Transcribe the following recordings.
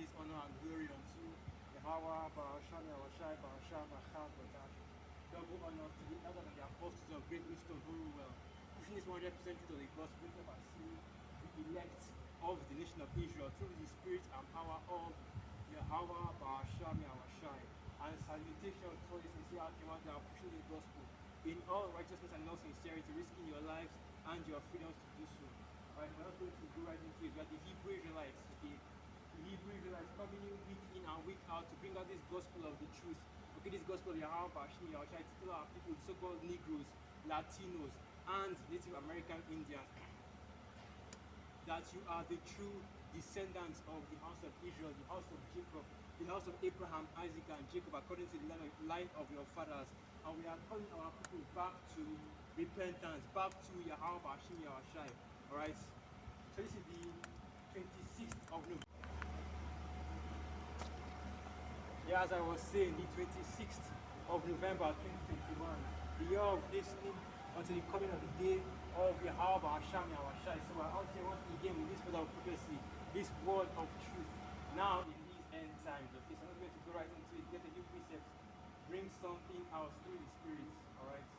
praise, honor, and glory unto Yahweh, Barasham, Yahweh, Barasham, Achad, Batash. Double honor to the elders and the apostles of great wisdom, who will pushing this 100% to the gospel, bring up and see the elect of the nation of Israel through the spirit and power of Yahweh, Barasham, Yahweh. And salutations to all the sincere Alchemans that are pushing this gospel in all righteousness and all sincerity, risking your lives and your freedoms to do so. Alright, we're not going to go right into it. We are the Hebrew Israelites, okay? The Hebrew Israelites coming in week in and week out to bring out this gospel of the truth. Okay, this gospel of Yahweh, Bashmi, Yahweh, to tell our people, the so-called Negroes, Latinos, and Native American Indians, that you are the true descendants of the house of Israel, the house of Jacob, the house of Abraham, Isaac, and Jacob, according to the line of your fathers. And we are calling our people back to repentance, back to Yahweh, Bashim, Yahweh. Alright? So this is the 26th of November. Yeah, as I was saying, the 26th of November 2021, the year of listening until the coming of the day of Yahweh, Basham, Yahweh. So we're out here once again with this word of prophecy, this word of truth. Now in these end times, okay, so I'm not going to go right into it, get a new precept, bring something out through the Spirit, alright?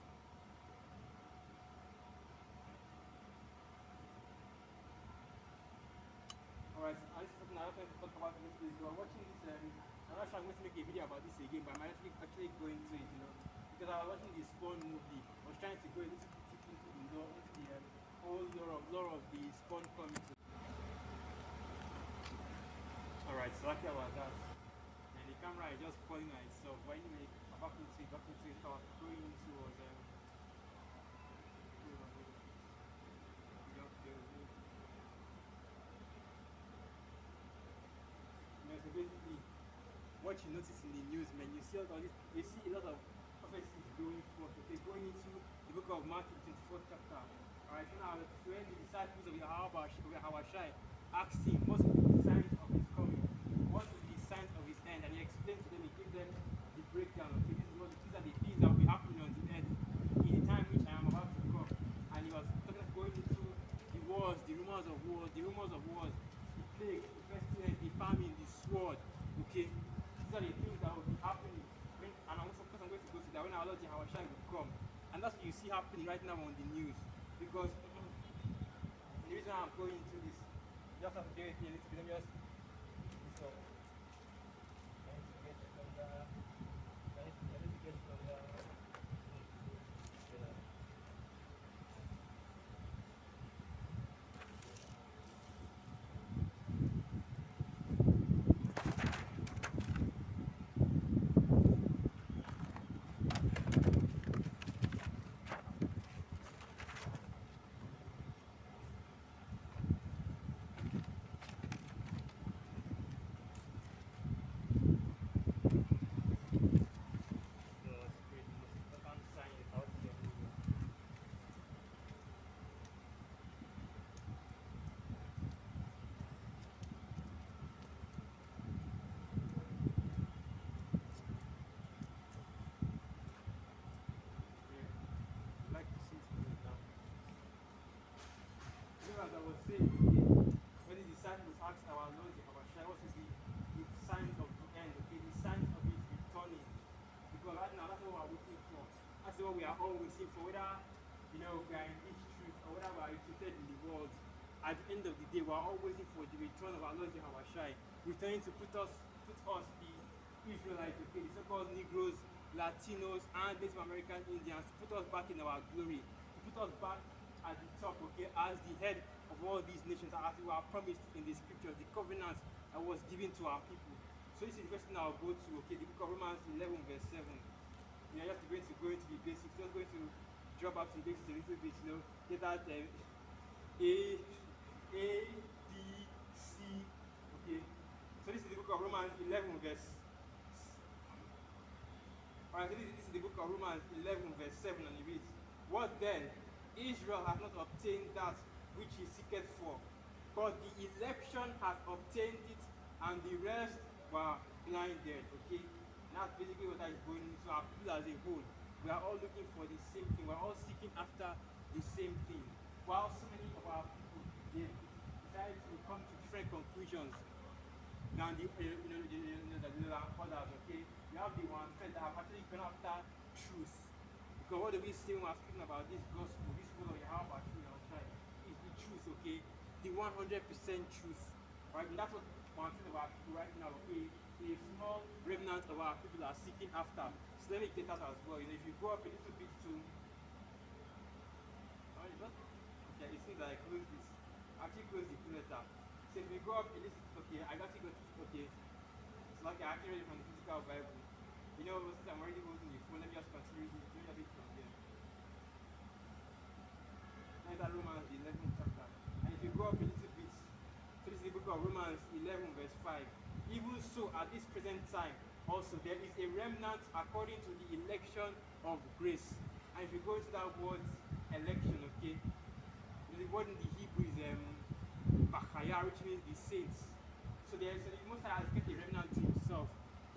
Alright, so this is something I wanted to talk about this week. So I'm watching this, I'm not sure I'm going to make a video about this again, but I might actually go into it, you know, because I was watching the Spawn movie. I was trying to go a little bit deep into the whole lore of the Spawn comics. Alright, so after about that, and the camera is just falling on itself. But anyway, back into it, I was going into was so basically, what you notice in the news, man, you see all this, you see a lot of prophecies going forth. Okay, going into the book of Matthew, 24th chapter. Alright, so now when the disciples of Yahweh asked him, what will be the signs of his coming? What will be the signs of his end? And he explained to them, he gave them the breakdown. Okay, these are the things that will be happening on the earth in the time which I am about to come. And he was going into the wars, the rumors of wars, the plague, the pestilence, the famine, the sword. Okay, these are the things that will be happening. And I'm also going to go to that when our Lord Yahweh will come. And that's what you see happening right now on the news. Because the reason I'm going into this, you just have to do it a little bit. Let me just this up. As I was saying, when the disciples asked our Lord, what is the signs of the end, okay, the signs of his returning? Because right now, that's what we're waiting for. That's what we are all waiting for, whether we are in this truth or whether we are educated in the world. At the end of the day, we are all waiting for the return of our Lord Yahweh, returning to put us, the Israelites, okay, the so-called Negroes, Latinos, and Native American Indians, to put us back in our glory, to put us back at the top, okay, as the head of all these nations, as we were promised in the scriptures, the covenant that was given to our people. So this is the first thing I'll go to, okay, the book of Romans 11 verse 7. We are just going to go into the basics, just going to drop back to the basics a little bit, get that A, B, C, okay. So this is the book of Romans 11 verse. Alright, so this is the book of Romans 11 verse 7, and it reads, what then? Israel has not obtained that which he seeketh for, but the election has obtained it, and the rest were blinded. Okay, and that's basically what that is going into. Our people as a whole, we are all looking for the same thing. We are all seeking after the same thing. While so many of our people, they decided to come to different conclusions than the others, okay? You have the ones that have actually gone after truth. Because what do we say when we're speaking about this gospel, this word of Yahweh is the truth, okay? The 100% truth, right? And that's what we're talking about right now, okay? A small remnant of our people are seeking after. So let me get that as well. You know, if you go up a little bit to, okay, it seems like I close this. Actually close the letter. So if we go up a little, okay, I actually go to, okay. It's like I actually read it from the physical Bible. You know, since I'm already holding the phone, let me just continue reading. Let me just read from there. That's that Romans 11th chapter. And if you go up a little bit, so this is the book of Romans 11 verse 5. Even so, at this present time, also there is a remnant according to the election of grace. And if you go into that word election, okay, the word in the Hebrew is Bachaya, which means the saints. So the Most High has kept a remnant to himself,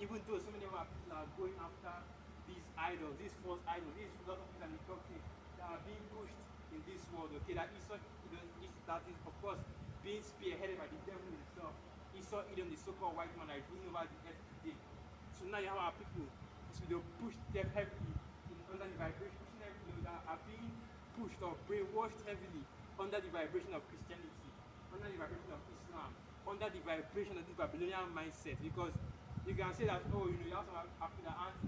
even though so many of our people are going after these idols, these false idols, these philosophies and the doctrines that are being pushed in this world, okay, that that is of course being spearheaded by the devil himself. Esau Edom, the so-called white man that is ruling over the earth today. So now you have our people, so they push them heavily under the vibration, that are being pushed or brainwashed heavily under the vibration of Christianity, under the vibration of Islam, under the vibration of this Babylonian mindset. Because you can say that, oh, you have some people that aren't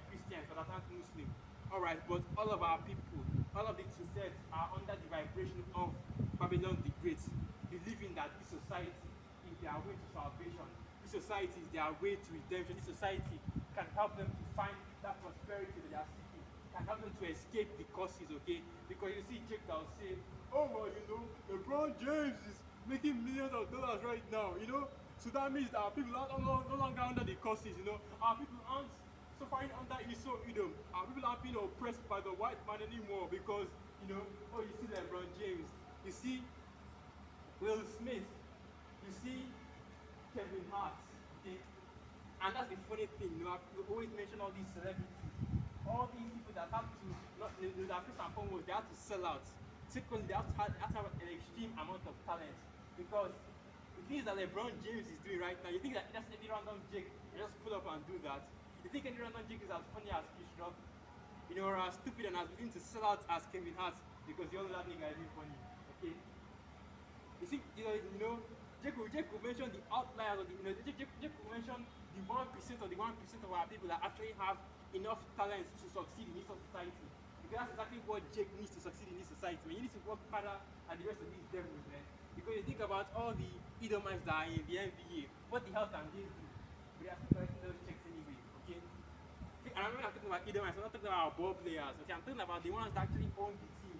Christians or that aren't Muslim. Alright, but all of our people, all of the two-sets are under the vibration of Babylon the Great, believing that this society is their way to salvation. This society is their way to redemption. This society can help them to find that prosperity that they are seeking, can help them to escape the curses, okay? Because you see Jake that will say, oh, well, LeBron James is making millions of dollars right now, so that means that our people are no longer under the curses, our people aren't suffering under Esau Edom, our people aren't being oppressed by the white man anymore because, oh, you see LeBron James, you see Will Smith, you see Kevin Hart, okay? And that's the funny thing, we always mention all these celebrities, all these people that have to, that first and foremost, they have to sell out. Secondly, they have to have an extreme amount of talent. Because the things that LeBron James is doing right now, you think that just any random Jake just pull up and do that? You think any random Jake is as funny as Chris Rock? Or as stupid and as willing to sell out as Kevin Hart because you all know that nigga is funny. Okay? You see, Jake will mention the outliers of Jake will mention the 1% of the 1% of our people that actually have enough talent to succeed in this society. Because that's exactly what Jake needs to succeed in this society, man. You need to work harder than the rest of these devils, man. Because you think about all the Edomites that are in the NBA, what the hell can they do? But they are still collecting those checks anyway, okay? And I'm not talking about Edomites, I'm not talking about ball players, okay? I'm talking about the ones that actually own the team.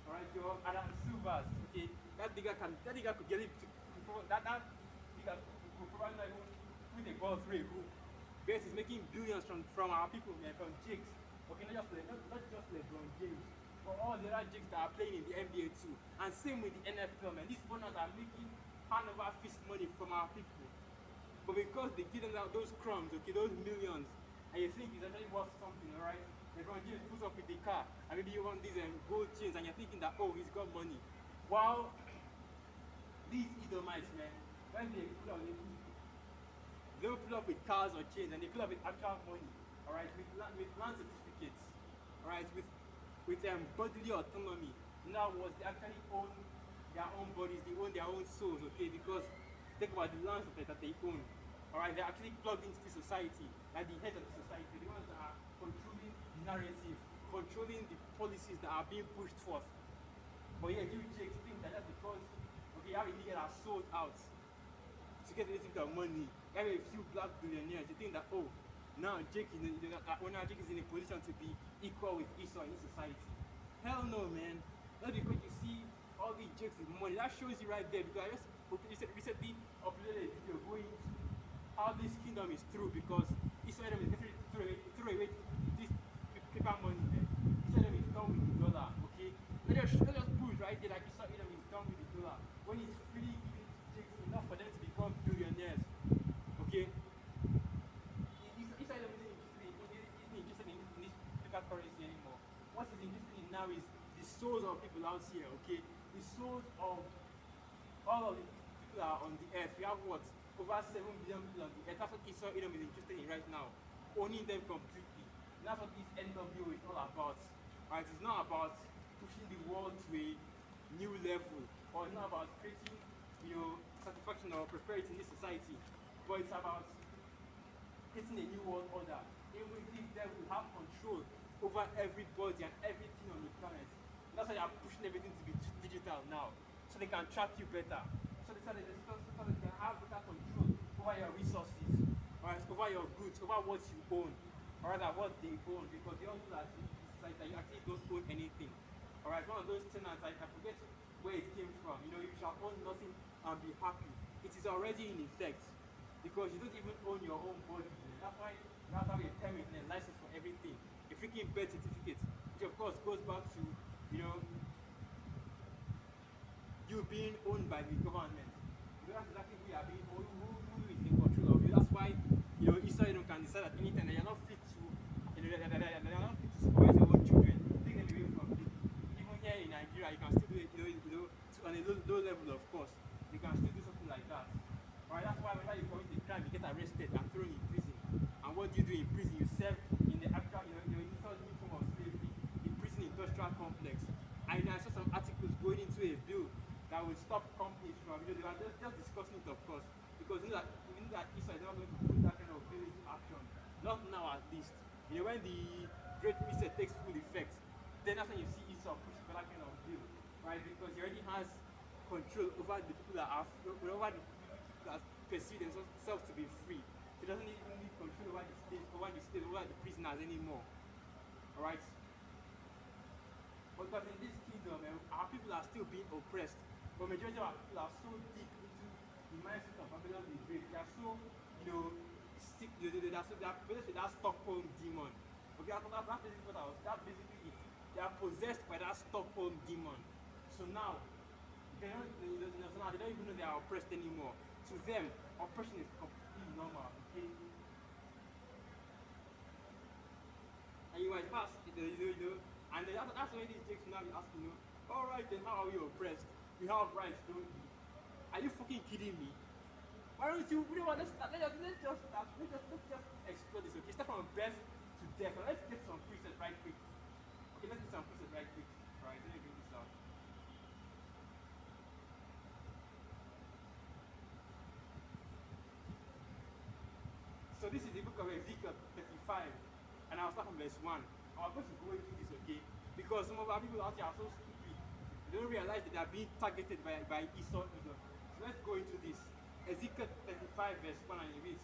Alright, your Adam Silvers, okay? That nigga could get it that nigga could probably not even put the ball through a hoop. Because he's making billions from our people, man, from Jakes. Okay, not just LeBron James, but all the other Jakes that are playing in the NBA too. And same with the NFL, man. These owners are making hand over fist money from our people. But because they give them out those crumbs, okay, those millions, and you think it's actually worth something, alright? LeBron James puts up with the car, and maybe you want these gold chains, and you're thinking that, oh, he's got money. While these Edomites, man, when they pull up, they don't pull up with cars or chains, and they pull up with actual money, alright, with land certificates, alright, with bodily autonomy. Now, was they actually own their own bodies, they own their own souls, okay? Because think about the lands that they own, alright, they're actually plugged into the society, like the heads of the society, the ones that are controlling the narrative, controlling the policies that are being pushed forth. But yeah, you Jake think that that's because, okay, you have a nigga that sold out to get a little bit of money. You have a few black billionaires. You think that, oh, now Jake is in a position to be equal with Esau in this society. Hell no, man. Not because you see all these Jakes with money. That shows you right there. Because I just recently uploaded a video going into how this kingdom is true. Because Esau is definitely throw away this paper money, man. Esau is done with the dollar, okay? Let us push right there like Esau is done with the dollar. When he's freely giving to Jakes enough for them to become billionaires, okay? Esau isn't interested in this paper currency anymore. What he's interested in now is the souls of people out here, okay? The souls of all of the people that are on the earth. We have what? over 7 billion people on the earth. That's what Esau Edom is interested in right now, owning them completely. And that's what this NWO is all about. Right? It's not about pushing the world to a new level, or it's not about creating, satisfaction or prosperity in this society, but it's about creating a new world order in which these devils have control over everybody and everything on the planet. And that's why they are pushing everything to be digital now, so they can track you better. So they can have better control over your resources, right? Over your goods, over what you own, or rather what they own, because they all know that it's like that you actually don't own anything. Alright, one of those tenants, I forget where it came from. You shall own nothing and be happy. It is already in effect, because you don't even own your own body. That's why you have to have a permit and a license for everything. A freaking birth certificate, which of course goes back to, you being owned by the government. That's exactly who you are being owned, who is in control of you. That's why, Israel can decide at any time that you're not fit to, they're not fit to supervise your own children. Take them away from you. Even here in Nigeria, you can still do it, on a low level, of course. You can still do something like that. Alright, that's why whenever you commit a crime, you get arrested and thrown in prison. And what do you do in prison? You serve in the actual, new form of slavery, in prison industrial complex. And I saw some articles going into a bill that will stop companies from, they were just discussing it, of course, because you know that Israel is not going to put that kind of bill into action. Not now, at least. When the Great Reset takes full effect, then that's when you see Esau pushing for that kind of bill, right? Because he already has control over the people that are, over the people that perceive themselves to be free. He doesn't even need control over the state, over the prisoners anymore. Alright? But because in this kingdom, our people are still being oppressed. But majority of our people are so deep into the mindset of Babylon the Great. They are so, they are possessed with that Stockholm demon. Okay, that's basically what I was. That basically it. They are possessed by that Stockholm demon. So now, they don't even know they are oppressed anymore. To them, oppression is completely normal. Okay. And you might pass, and that's why these chicks now be asking, alright then, how are we oppressed? We have rights, don't we? Are you fucking kidding me? Why don't you, let's just explore this, okay? Start from birth to death, and let's get some precepts right quick. Okay, let's get some precepts right quick. Alright, let me bring this out. So this is the book of Ezekiel 35, and I'll start from verse 1. I'm going to go into this, okay? Because some of our people out here are so stupid. They don't realize that they are being targeted by Esau Edom. So let's go into this. Ezekiel 35 verse 1, and it reads,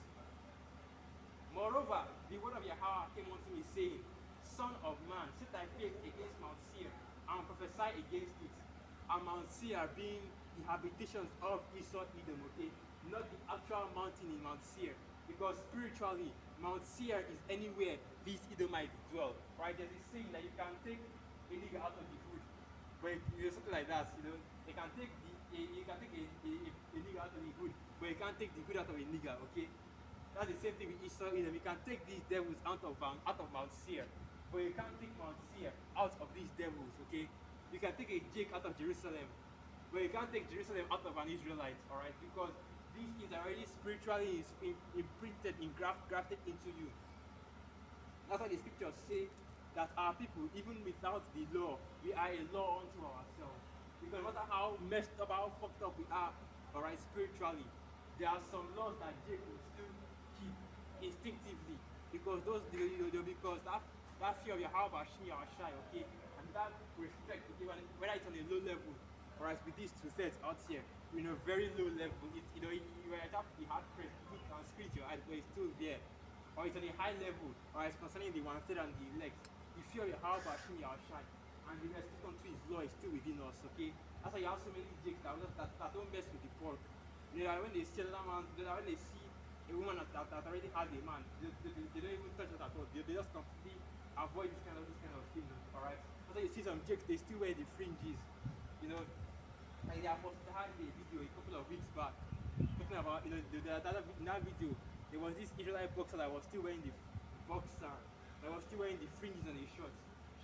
Moreover, the word of Yahweh came unto me, saying, Son of man, set thy face against Mount Seir, and prophesy against it. And Mount Seir being the habitations of Esau Edom, okay? Not the actual mountain in Mount Seir. Because spiritually, Mount Seir is anywhere these Edomites dwell. Right? There's this saying that you can take a nigger out of the hood. But something like that, they can take you can take a nigger out of the hood, but you can't take the hood out of a nigger, okay? That's the same thing with Esau Edom. You can take these devils out of Mount Seir, but you can't take Mount Seir out of these devils, okay? You can take a Jake out of Jerusalem, but you can't take Jerusalem out of an Israelite, alright? Because these things are already spiritually imprinted, grafted into you. That's why the scriptures say that our people, even without the law, we are a law unto ourselves. Because no matter how messed up, how fucked up we are, alright, spiritually, there are some laws that Jake will still keep instinctively. Because because that fear of Yahweh Shmi Yahshai, okay, and that respect, okay, whether it's on a low level, or as with these two sets out here, very low level, you might have to be hard pressed, you can squeeze your eyes, but it's still there. Or it's on a high level, or it's concerning the one third and the elect. The fear of Yahweh Hashem Yahshai, and the respect unto his law is still within us, okay? That's why you have so many jakes that don't mess with the pork. When they see another man, when they see a woman that already has a man, they don't even touch it at all. They just completely avoid this kind of thing, alright? That's why you see some jakes, they still wear the fringes, Like they had a video a couple of weeks back talking about, in that video, there was this Israelite boxer that was still wearing the fringes on his shorts,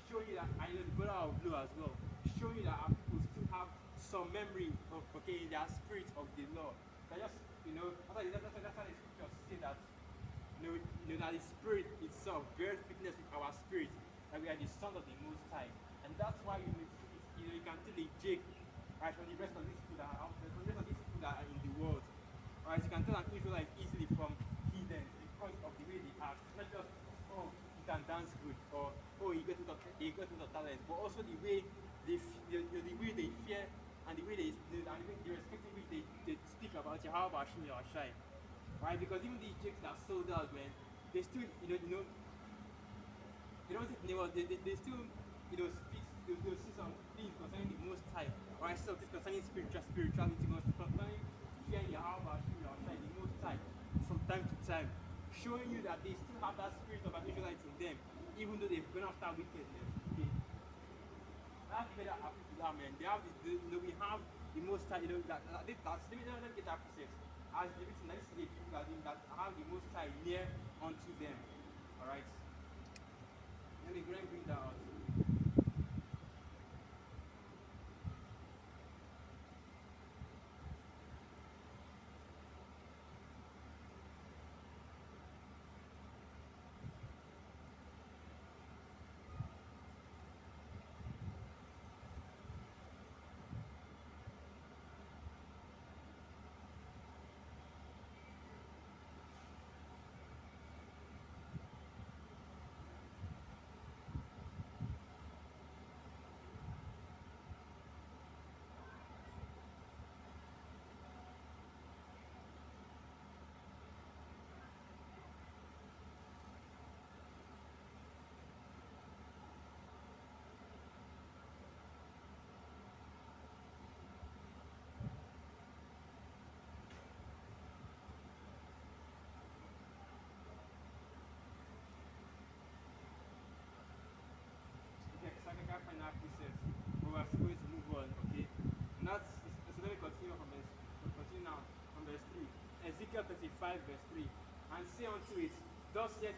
showing you that, and the brother of blue as well, showing you that our people still have some memory of, in their spirit of the law. They're just, that's why the scriptures say that, that the spirit itself bears witness with our spirit that we are the sons of the Most High, and that's why you can tell a Jake, right, from the rest of these people that are out there, from the rest of these people that are in the world, right, you can tell an Israelite easily from heathen because of the way they act, not just he can dance good or he got a talent, but also the way the way they fear and the way the respect in which they speak about Yahweh Hashem Yahushai, right? Because even the Egyptians that sold out, man, they still they don't take name, they still speak, they'll see some things concerning the Most High, right? So this concerning spirituality, concerning fearing Yahweh Hashem Yahushai, the Most High, from time to time, showing you that they still have that spirit of an Israelite in them, even though they've gone after wickedness. Okay, that's the way that happens to that, man. They have we have the Most High, let me get that process. As the written, this is the people that have the Most High near unto them. All right. Let me go and bring that out. Final precepts, but we're still going to move on, okay? And so let me continue now from verse 3. Ezekiel 35, verse 3. And say unto it, thus saith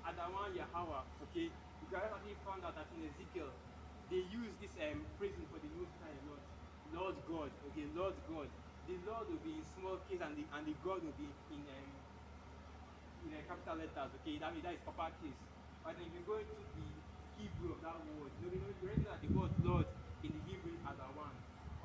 Adawan Yahweh, okay? You guys actually found out that in Ezekiel, they use this praising for the Most High Lord. Lord God, okay, Lord God. The Lord will be in small case and the God will be in capital letters, okay? That means that is upper case. But then if you go into the Hebrew of that word, you already know that the word Lord in the Hebrew is Adawan.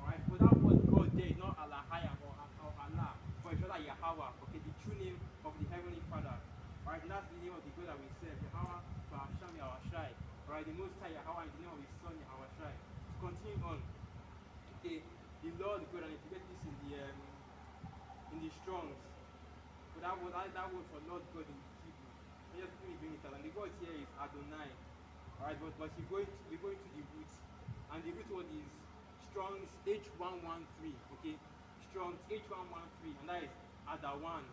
Alright, but that word God there is not Allahayah or Allah, but it's rather Yahweh, okay, the true name of the Heavenly Father. Alright, and that's the name of the God that we serve, Yahweh Hashem Yahushai. Alright, the Most High Yahweh is the name of his son Yahushai. To continue on, okay, the Lord God, and if you get this in the Strongs, but that word for Lord God in Hebrew, just let me bring it out. And the God here is Adonai. Alright, but we're going to the roots, and the root word is Strong's H113, okay? Strong's H113, and that is Adawan,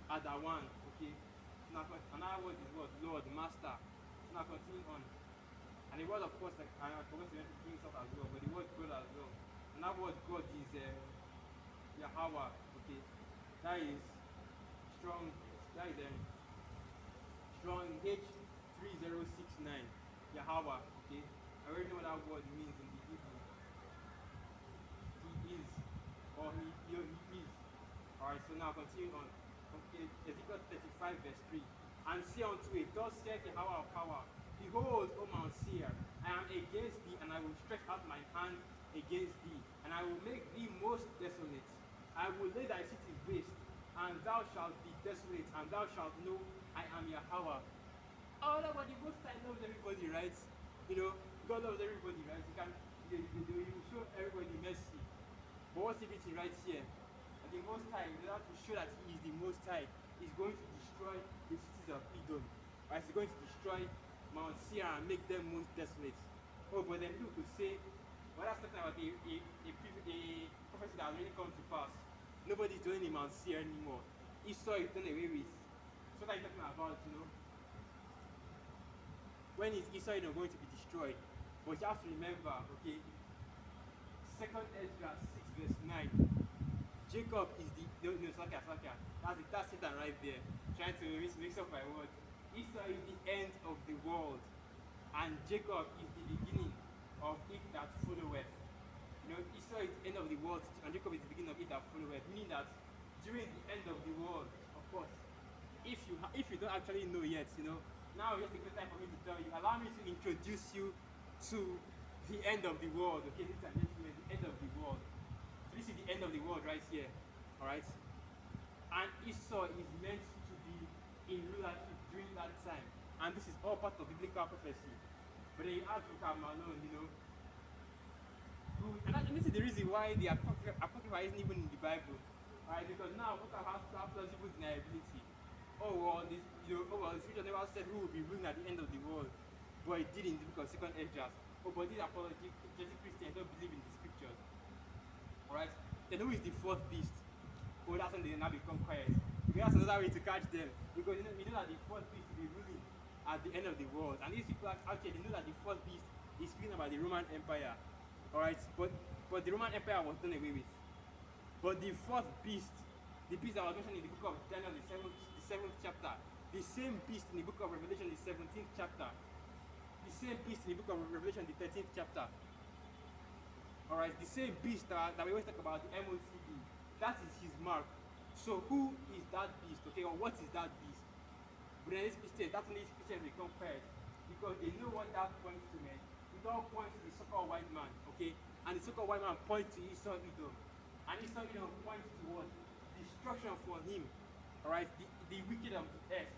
okay? Now, another word is what? Lord, Master. So now continue on. And the word, of course, like I forgot to bring it up as well, but the word God as well. And that word God is Yahweh, okay? That is strong, strong H3069, Yahweh, okay? I already know what that word means in the Hebrew. He is, or he is. Alright, so now continue on. Okay, Ezekiel 35, verse 3. And say unto it, thus saith the Yahweh of power, behold, O Mount Seir, I am against thee, and I will stretch out my hand against thee, and I will make thee most desolate. I will lay thy cities waste, and thou shalt be desolate, and thou shalt know I am Yahweh. Oh, no, but the Most High loves everybody, right? God loves everybody, right? You show everybody mercy. But what's the written right here? And the Most High, in order to show that he is the Most High, is going to destroy the cities of Edom. Right? He's going to destroy Mount Seir and make them most desolate. Oh, but then people could say, well, that's talking about a prophecy that has already come to pass. Nobody's doing the Mount Seir anymore. Esau is done away with. So what are you talking about, When is Esau going to be destroyed? But you have to remember, okay, 2nd Ezra 6 verse 9. Jacob is that's Satan right there, trying to mix up my words. Esau is the end of the world, and Jacob is the beginning of it that followeth. Esau is the end of the world, and Jacob is the beginning of it that followeth. Meaning that during the end of the world, of course, if you don't actually know yet, now just a good time for me to tell you. Allow me to introduce you to the end of the world. Okay, ladies and gentlemen, the end of the world. So this is the end of the world right here. All right, and Esau is meant to be in rulership during that time, and this is all part of biblical prophecy. But then you ask Luke Malone, and this is the reason why the Apocrypha isn't even in the Bible. Alright, because now Book has plausible deniability. The scripture never said who will be ruling at the end of the world, but it did in the book of 2nd Esdras. But these apologetic Christians don't believe in the scriptures. Alright, then who is the fourth beast? That's when they now become quiet. Because that's another way to catch them. Because you know that the fourth beast will be ruling at the end of the world. And these people actually they know that the fourth beast is speaking about the Roman Empire. Alright, but the Roman Empire was done away with. But the fourth beast, the beast that was mentioned in the book of Daniel, the seventh chapter, the same beast in the book of Revelation, the 17th chapter, the same beast in the book of Revelation, the 13th chapter. Alright, the same beast that we always talk about, the MOCD, that is his mark. So who is that beast, okay, or what is that beast? But then these Christians, that's when these Christians become quiet, because they know what that points to, man. It all points to the so-called white man, okay? And the so-called white man points to Esau Edom. And Esau Edom points towards destruction for him, alright? The wicked of the earth,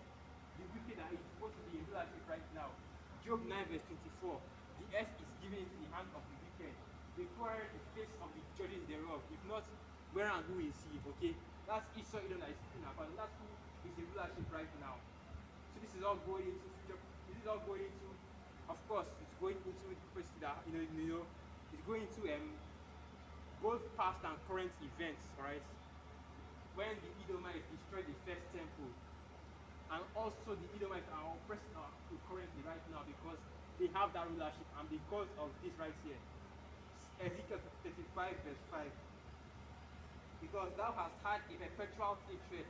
the wicked that is supposed to be in rulership right now. Job 9 verse 24, the earth is given into the hand of the wicked. They acquire the face of the judges thereof. If not, where and who is he, okay? That's Esau Edom that is speaking about. That's who is in rulership right now. So this is all going into future. This is all going into, of course, it's going into the prophecy that it's going into both past and current events, right? When the Edomites destroyed the first temple, and also the Edomites are oppressing currently right now because they have that rulership, and because of this right here, Ezekiel 35 verse 5. Because thou hast had a perpetual hatred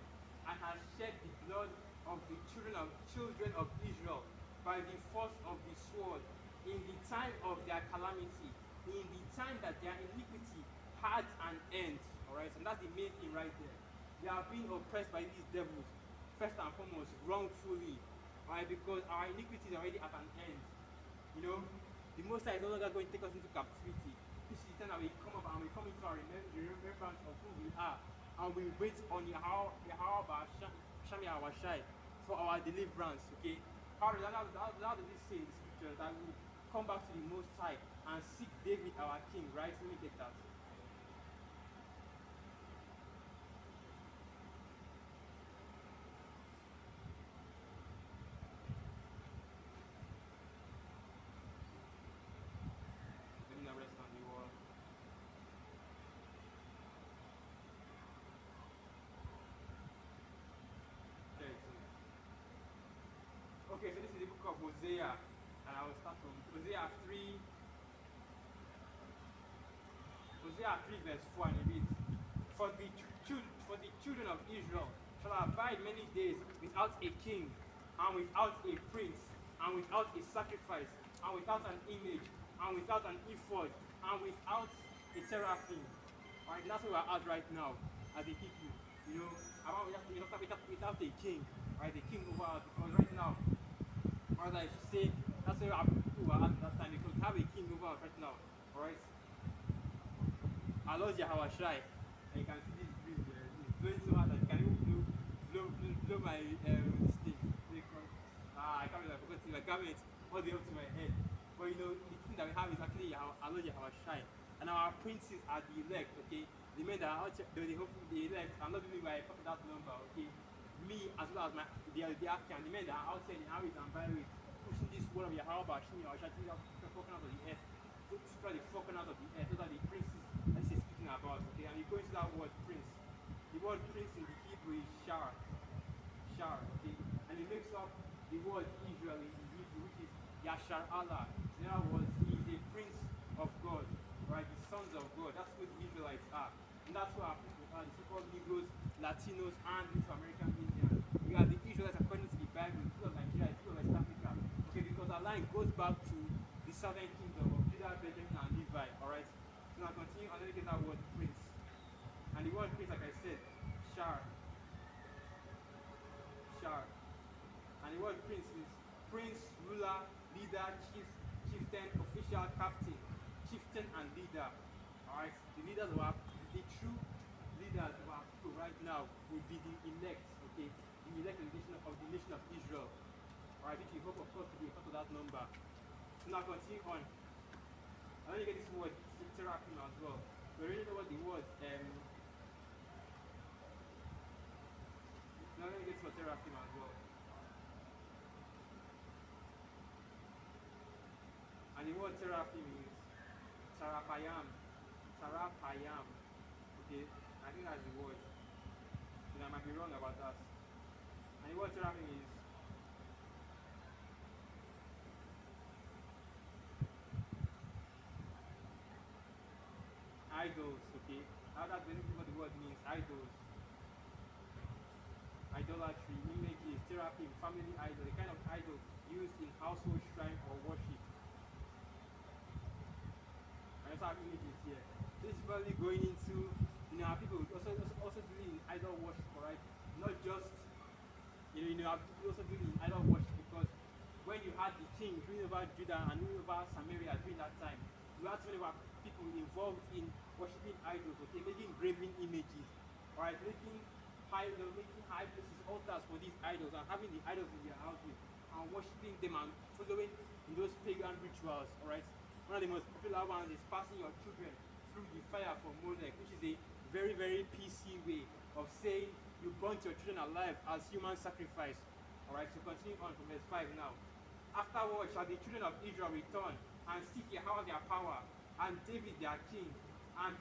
and hast shed the blood of the children of Israel by the force of the sword in the time of their calamity, in the time that their iniquity had an end. Alright, and that's the main thing right there. They are being oppressed by these devils, first and foremost, wrongfully. Alright, because our iniquity is already at an end. The Most High is no longer going to take us into captivity. This is the time that we come up and we come into our remembrance of who we are, and we wait on Yahweh Shami Awashai for our deliverance. Okay? How does it say in the scripture that we come back to the Most High and seek David our king, right? Let me get that. Let me not rest on the wall. Okay, so this is the book of Hosea, and I will start from Hosea 3 verse 4, and it reads, For the children of Israel shall abide many days without a king, and without a prince, and without a sacrifice, and without an image, and without an ephod, and without a seraphim. Alright, that's where we're at right now as a people. Without a king, right? A king over us, because right now, rather I should say, that's where our people were at that time, because we have a king over us right now. Alright? Our Lord Yahweh Shai, and you can see this breeze it's blowing so hard that you can even blow my this thing. I can't remember, I forgot to my garment all the way up to my head. But the thing that we have is actually our Lord Yahweh Shai. And our princes are the elect, okay? The men that are out there, the elect, I'm not doing by that number, okay? Me as well as the Arkan, the men that are out there in Harris and Byron, pushing this word of Yahweh Bashim, or Shati, fucking out of the earth, try to fucking out of the earth. Those are the princes that he's speaking about, okay? And you go into that word prince. The word prince in the Hebrew is Shar, okay? And it makes up the word Israel in the Hebrew, which is Yashar Allah. In other words, he is a prince of God, right? The sons of God. That's who the Israelites are. And that's who our people are, the so-called Negroes, Latinos, and Native American Indians. We are the Israelites according to the Bible, the people of Nigeria, the people of West Africa. Okay, because our line goes back to the southern kingdom of Judah, Benjamin, and Levi, alright? So So now continue, and then you get that word prince. And the word prince, like I said, shar, shar. And the word prince is prince, ruler, leader, chief, chieftain, official, captain, chieftain and leader. Alright, the leaders of our, the true leaders of our people right now will be the elect, okay? The elect of the nation of Israel. Alright, which we hope of course to be a part of that number. So now continue on. And then you get this word seraphim as well. We already know what the word now let me get to seraphim as well. And the word seraphim is sarapayam. Sarapayam. Okay, I think that's the word. And I might be wrong about that. And the word seraphim is idols, okay? Now that's basically what the word means, idols. Idolatry, images, seraphim, family idol, the kind of idol used in household shrine or worship. I also have images here. This is probably going into, people also dealing in idol worship, alright? Not just, people also dealing in idol worship because when you had the king ruling over Judah and ruling over Samaria during that time, you had so many people involved in worshiping idols, okay, making graven images, alright, making high places, altars for these idols, and having the idols in their houses and worshiping them and following in those pagan rituals, alright. One of the most popular ones is passing your children through the fire for Molech, which is a very, very PC way of saying you burnt your children alive as human sacrifice. Alright, so continue on from verse 5 now. Afterwards shall the children of Israel return and seek Yahweh their power, and David their king, and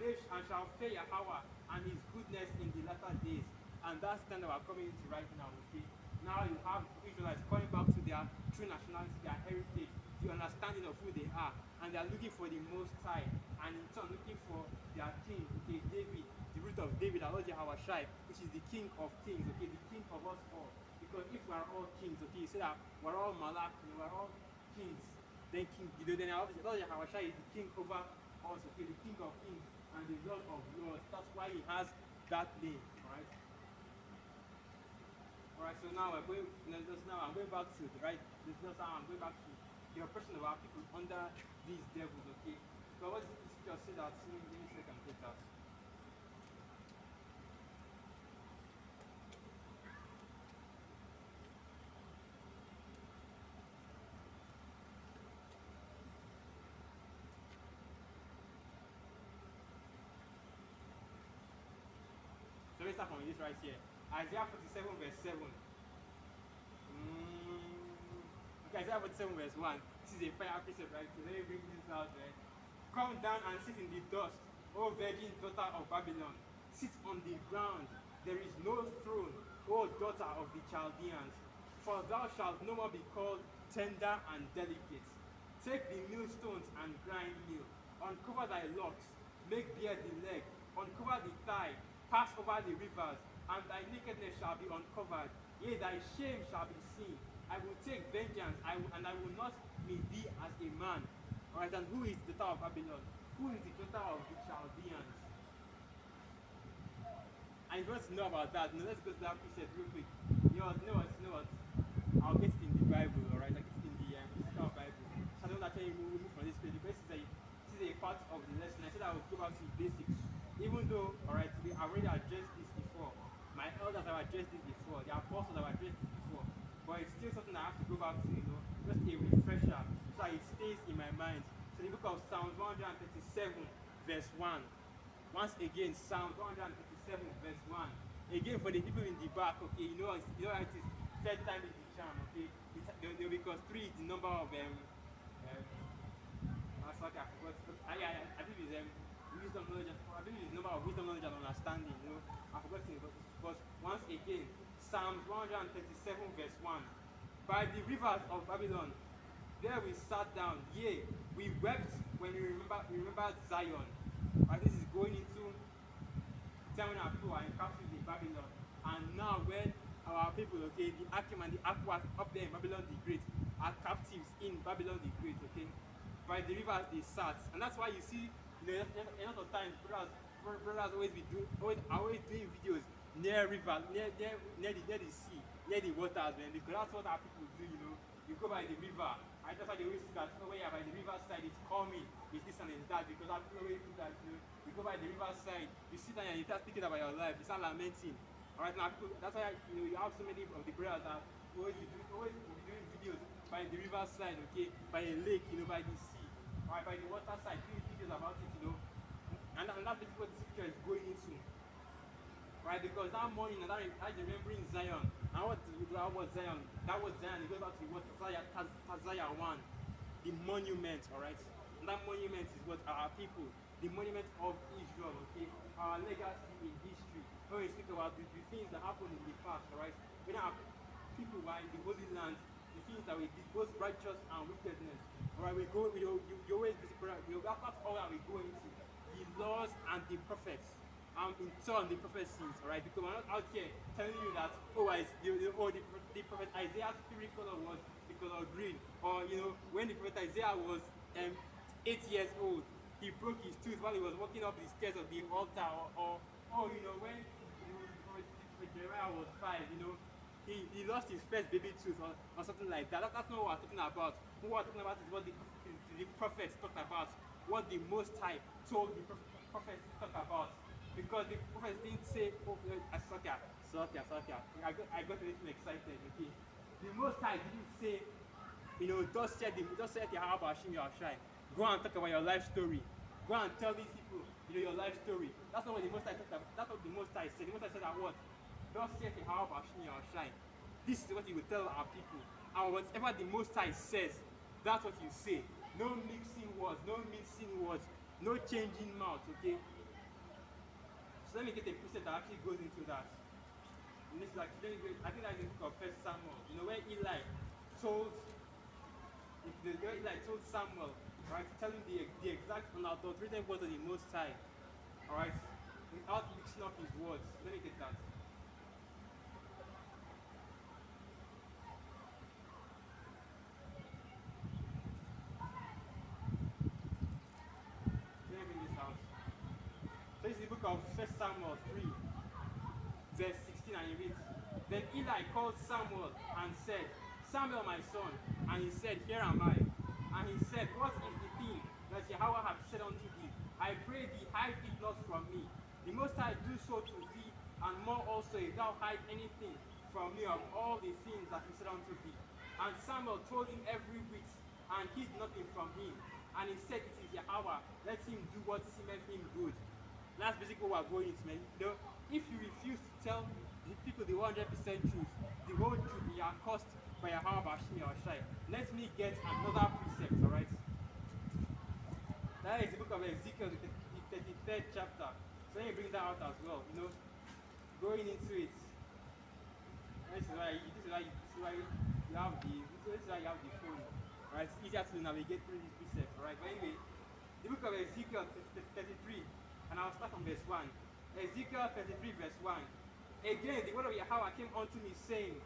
shall fear Yahweh and his goodness in the latter days. And that's the time that we're coming into right now, okay? Now you have Israelites coming back to their true nationality, their heritage, the understanding of who they are, and they are looking for the Most High, and in turn looking for their king, okay, David, the root of David, Allah Yahweh, which is the king of kings, okay, the king of us all. Because if we are all kings, okay, you say that we're all malak, we're all kings, then then Allah Yahweh is the king over us, okay, the king of kings and the Lord of lords. That's why he has that name, alright? Alright, so now I'm going back to the oppression of our people under these devils, okay? But what does the scripture say that? Let me see if I can take that. So let's start from this right here. Isaiah 47 verse 7. Okay, Isaiah 47 verse 1. This is a fire precept, right? So let me bring this out, right? Come down and sit in the dust, O virgin daughter of Babylon. Sit on the ground. There is no throne, O daughter of the Chaldeans. For thou shalt no more be called tender and delicate. Take the millstones and grind meal. Uncover thy locks, make bare the leg, uncover the thigh, pass over the rivers, and thy nakedness shall be uncovered. Yea, thy shame shall be seen. I will take vengeance, and I will not meet thee as a man. Alright, and who is the daughter of Babylon? Who is the daughter of the Chaldeans? And if you want to know about that, let's go to that precept real quick. You know what? I'll get it in the Bible, alright? I'll get it in the physical Bible. So I don't actually move from this page. This is a part of the lesson. I said I would go back to the basics. Even though, alright, we already addressed this before. My elders have addressed this before. The apostles have addressed this before. But it's still something I have to go back to, just a refresher, so that it stays in my mind. So the book of Psalms 137, verse 1. Once again, Psalms 137, verse 1. Again, for the people in the back, okay, you know how it is. Third time is the charm, okay? Because 3 is the number of I forgot. I think it's wisdom, knowledge, I believe it's the number of wisdom, knowledge, and understanding. I forgot it, but once again, Psalms 137, verse 1. By the rivers of Babylon, there we sat down. Yea, we wept when we remembered Zion. Right, this is going into time when our people are in captivity in Babylon. And now when our people, okay, the Akim and the Aquas up there in Babylon the Great are captives in Babylon the Great, okay? By the rivers they sat. And that's why you see A lot of times, brothers always doing videos near river, near the sea, near the waters, man, because that's what our people do, You go by the river, and that's why they always see that when you're by the riverside, it's calming, it's this and it's that, because our people always do that, You go by the riverside, you sit down and you start thinking about your life, you start lamenting. Alright, now people, that's why you have so many of the brothers that always be doing videos by the riverside, okay, by a lake, by the sea, or by the water side, doing videos about it, and that's basically what the scripture is going into. Right, because that morning and that remembering Zion, and what was Zion? That was Zion. It goes back to what Isaiah 1, the monument, alright? And that monument is what our people, the monument of Israel, okay? Our legacy in history. When we speak about the things that happened in the past, alright? When our people were in the Holy Land, the things that we did, both righteous and wickedness. Alright, you always visit, that's all that we go into. The laws and the prophets. In turn, the prophecies, alright? Because we're not out here telling you that, the prophet Isaiah's favorite color was the color green. Or, when the prophet Isaiah was 8 years old, he broke his tooth while he was walking up the stairs of the altar. Or when Jeremiah was 5, he lost his first baby tooth or something like that. That's not what we're talking about. What we're talking about is what the prophets talked about, what the Most High told the prophets to talk about. Because the prophets didn't say, I got a little excited, okay? The Most High didn't say, just say the how about Shim Yashai. Go and talk about your life story. Go and tell these people, your life story. That's not what the Most High talked about. That's what the Most High said. The Most High said that what? Just say the how about Shim Yashai. This is what he will tell our people. And whatever the Most High says, that's what you say. No mixing words, no mixing words, no changing mouth, okay? So let me get a precept that actually goes into that. And this is I think that's in the book of 1 Samuel. Where Eli told Samuel, right, telling the exact unadulterated words of the Most High, alright, without mixing up his words. Let me get that. Let me bring this out. So this is the book of 1 Samuel 3, verse 16, and it reads, Then Eli called Samuel and said, Samuel, my son. And he said, Here am I. And he said, What is the thing that Yahweh hath said unto thee? I pray thee, hide it not from me. The Most High do so to thee, and more also, if thou hide anything from me of all the things that he said unto thee. And Samuel told him every whit, and hid nothing from him. And he said, It is Yahweh, let him do what seemeth him good. That's basically what we're going into, man. If you refuse to tell the people the 100% truth, the whole truth, you are cursed by Yahweh Bashmi or Shai. Let me get another precept, alright? That is the book of Ezekiel, the 33rd chapter. So let me bring that out as well, going into it. This is why you have the phone, right? It's easier to navigate through these precepts, alright? But anyway, the book of Ezekiel 33, and I'll start from verse 1. Ezekiel 33, verse 1. Again, the word of Yahweh came unto me, saying,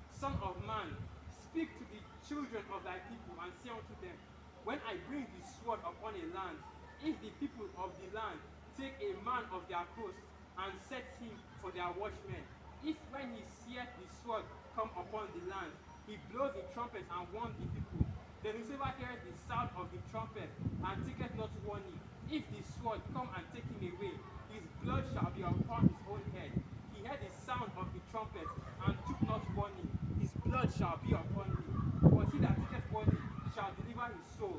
Son of man, speak to the children of thy people, and say unto them, When I bring the sword upon a land, if the people of the land take a man of their coast, and set him for their watchmen, if when he seeth the sword come upon the land, he blows the trumpet and warns the people, then whosoever heareth the sound of the trumpet, and taketh not warning, if the sword come and take him away, his blood shall be upon his own head. He heard the sound of the trumpet, and took not warning, his blood shall be upon him. But he that taketh warning shall deliver his soul.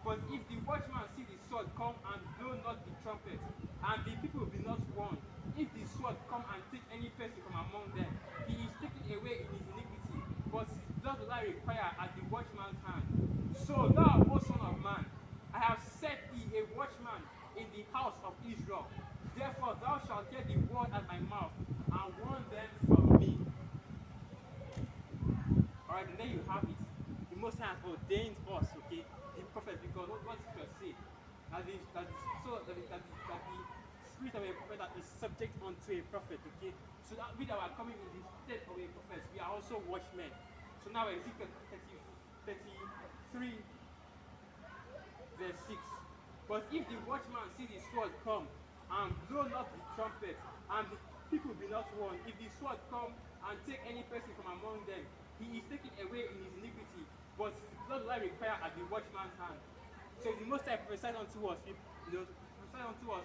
But if the watchman see the sword come and blow not the trumpet, and the people be not warned, if the sword come and take any person from among them, he is taken away in his iniquity, but his blood will I require at the watchman's hand. So thou, O son of man, I have set thee a watchman in the house of Israel. Therefore thou shalt hear the word at my mouth, and warn them from me. Alright, and there you have it. The Most High has ordained us, okay, the prophet, because what Scripture say? That the spirit of a prophet that is subject unto a prophet, okay? So that we that are coming in the state of a prophet, we are also watchmen. So now Ezekiel 33, verse 6. But if the watchman see the sword come, and blow not the trumpet, and the people be not warned, if the sword come and take any person from among them, he is taken away in his iniquity, but his blood will I require at the watchman's hand. So the Most High prophesied unto us, prophesied unto us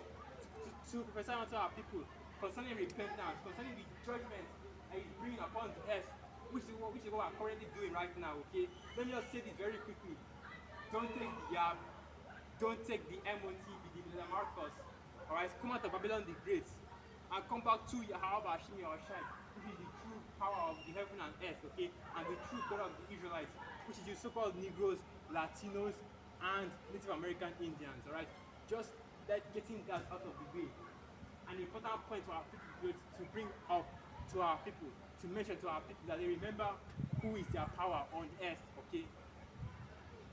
to prophesy unto our people concerning repentance, concerning the judgment that is bringing upon the earth, which is what we are currently doing right now. Okay, let me just say this very quickly. Don't take the Yab, don't take the MOTB, the Marcus. Alright, come out of Babylon the Great and come back to Yahweh Hashem Yahushai, which is the true power of the heaven and earth, okay, and the true God of the Israelites, which is the so-called Negroes, Latinos, and Native American Indians. Alright, just getting that out of the way. An important point for our people to bring up to our people, to mention to our people that they remember who is their power on earth, okay?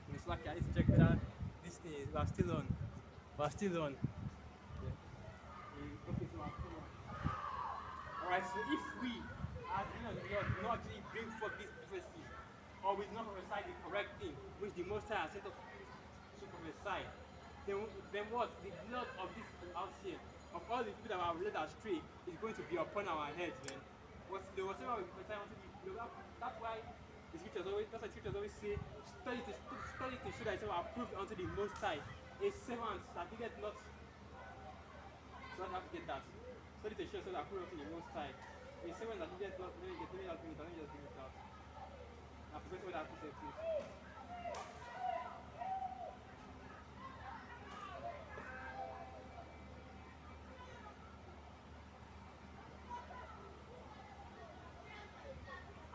It's like I need to check that this thing is, we're still on. We're still on. Yeah. Okay, so we're still on. Alright, so if we, as the end of the Lord, do not actually bring forth these prophecies, or we do not prophesy the correct thing, which the Most High has sent us to prophesy, then what? The blood of this outseer, of all the people that are led astray, is going to be upon our heads, man. Whatever we prophesy unto the, that's why the scriptures always say, study to show that yourself approved unto the Most High, a servant that needed not. So I have to get that. Study to show yourself approved unto the Most High, a servant that needed not. Let me just bring it out. I forgot what I have to say too.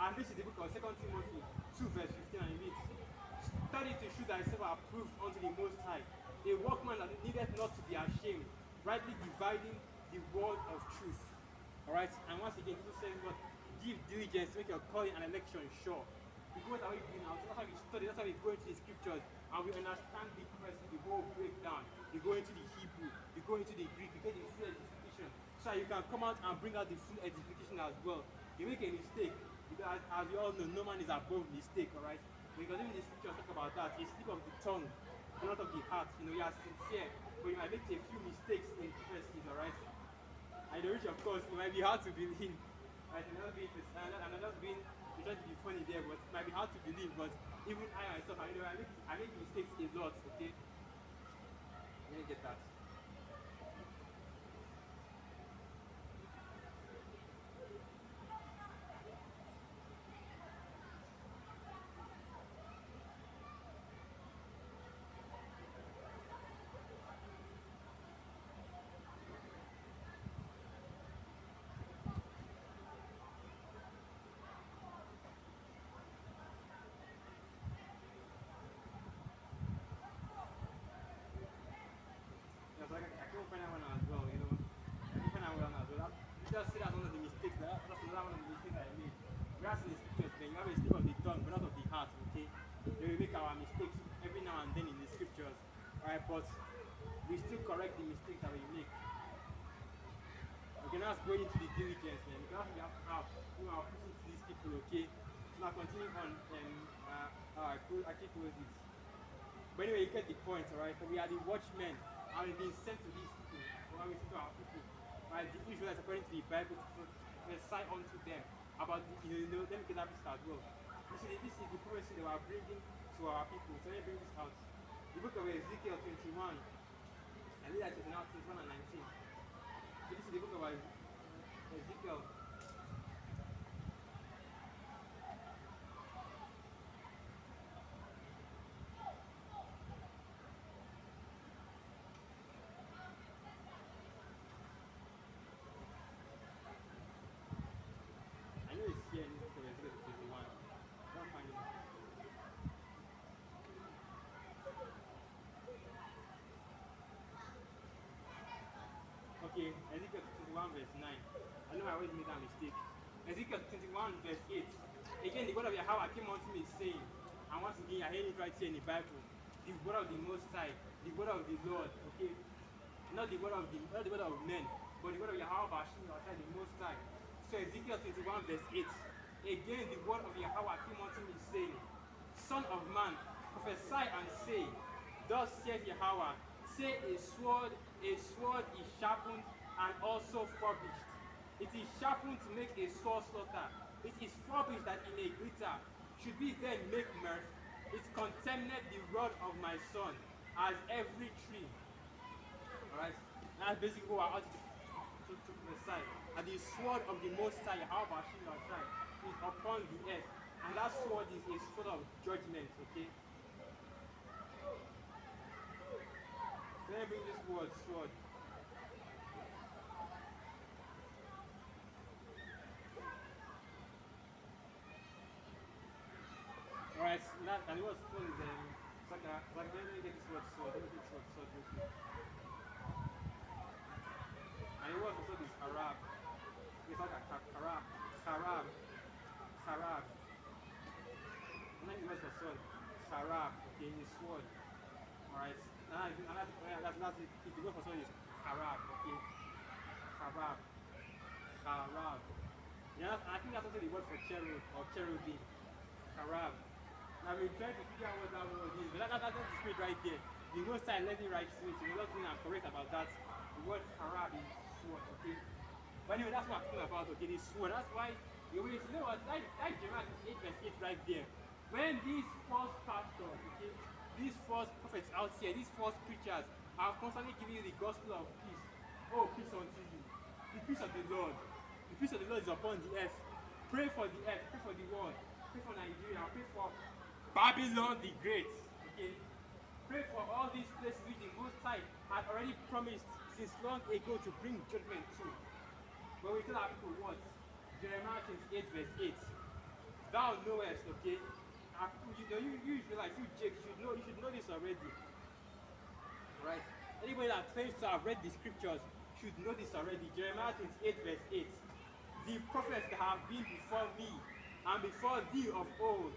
And this is the book of 2 Timothy 2 verse 15, and it reads, study to show thyself approved unto the Most High, a workman that needeth not to be ashamed, rightly dividing the word of truth. Alright, and once again, Jesus says, "But give diligence to make your calling and election sure." Because that's how we do now. That's how we study, that's how we go into the scriptures, and we understand the prophecy, the whole breakdown. We go into the Hebrew, we go into the Greek, we get the full edification, so you can come out and bring out the full edification as well. You make a mistake, because as we all know, no man is above mistake, alright? Because even the scriptures talk about that, a slip of the tongue, not of the heart. You are sincere, but you might make a few mistakes in prophecies, alright? And the which, of course, it might be hard to believe. Right? I'm not being trying to be funny there, but it might be hard to believe. But even I myself, I make mistakes a lot, okay? Let me get that. I couldn't find that one as well, you know. I couldn't find that one as well. You just say that's one of the mistakes. That's another one of the mistakes I made. Whereas in the scriptures, then you have a slip of the tongue, but not of the heart, okay? Then we make our mistakes every now and then in the scriptures, right? But we still correct the mistakes that we make. We can now go into the diligence, man. We can also have our pushing to these people, okay? So now continue on, I actually close this. But anyway, you get the point, alright? So we are the watchmen. And we've been sent to these people, or we sent to our people, right? The Israelites, according to the Bible, to prophesy unto them about the, let me get that as well. This is the prophecy that we are bringing to our people. So let me bring this out. The book of Ezekiel 21, and read that 21 and 19. So this is the book of Ezekiel. Okay, Ezekiel 21 verse 9. I know I always make that mistake. Ezekiel 21 verse 8. Again, the word of Yahweh came unto me saying, and once again, I hear it right here in the Bible. The word of the Most High, the word of the Lord, okay? Not the word of men, but the word of Yahweh Hashem Yahushai, the Most High. So Ezekiel 21 verse 8. Again, the word of Yahweh came unto me saying, Son of man, prophesy and say, Thus saith Yahweh, say a sword is sharpened and also furbished. It is sharpened to make a sore slaughter. It is furbished that in a glitter. Should we then make mirth? It contemneth the rod of my son, as every tree. Alright? That's basically what I want to recite. And the sword of the Most High, Yahweh is upon the earth. And that sword is a sword of judgment, okay? So let me bring this word, sword. Alright, and the word sword is let me get this word sword. Let me get this word sword real quick. And the word for sword is harab. It's like a harab. And then the word for sword, harab, okay, is sword. Alright, that's it. The word for sword is harab, okay? Harab. Yeah, I think that's also the word for cherub or cherubim. Harab. Now we're trying to figure out what that word is, but that's the spirit right there. The most time let me write switch. The other thing I'm correct about that. The word harab is sword, okay? But anyway, that's what I'm talking about, okay? The sword. That's why you know what? That Jeremiah 8 verse 8 right there. When these false pastors, okay, these false prophets out here, these false preachers are constantly giving you the gospel of peace. Oh, peace unto you. The peace of the Lord. The peace of the Lord is upon the earth. Pray for the earth. Pray for the world. Pray for Nigeria. Pray for Babylon the Great. Okay? Pray for all these places which the Most High had already promised since long ago to bring judgment to. But we tell our people what? Jeremiah 28 verse 8. Thou knowest, okay? You Israelites, you Jake, you should know this already. Right? Anybody that claims to have read the scriptures should know this already. Jeremiah 28 verse 8. The prophets that have been before me and before thee of old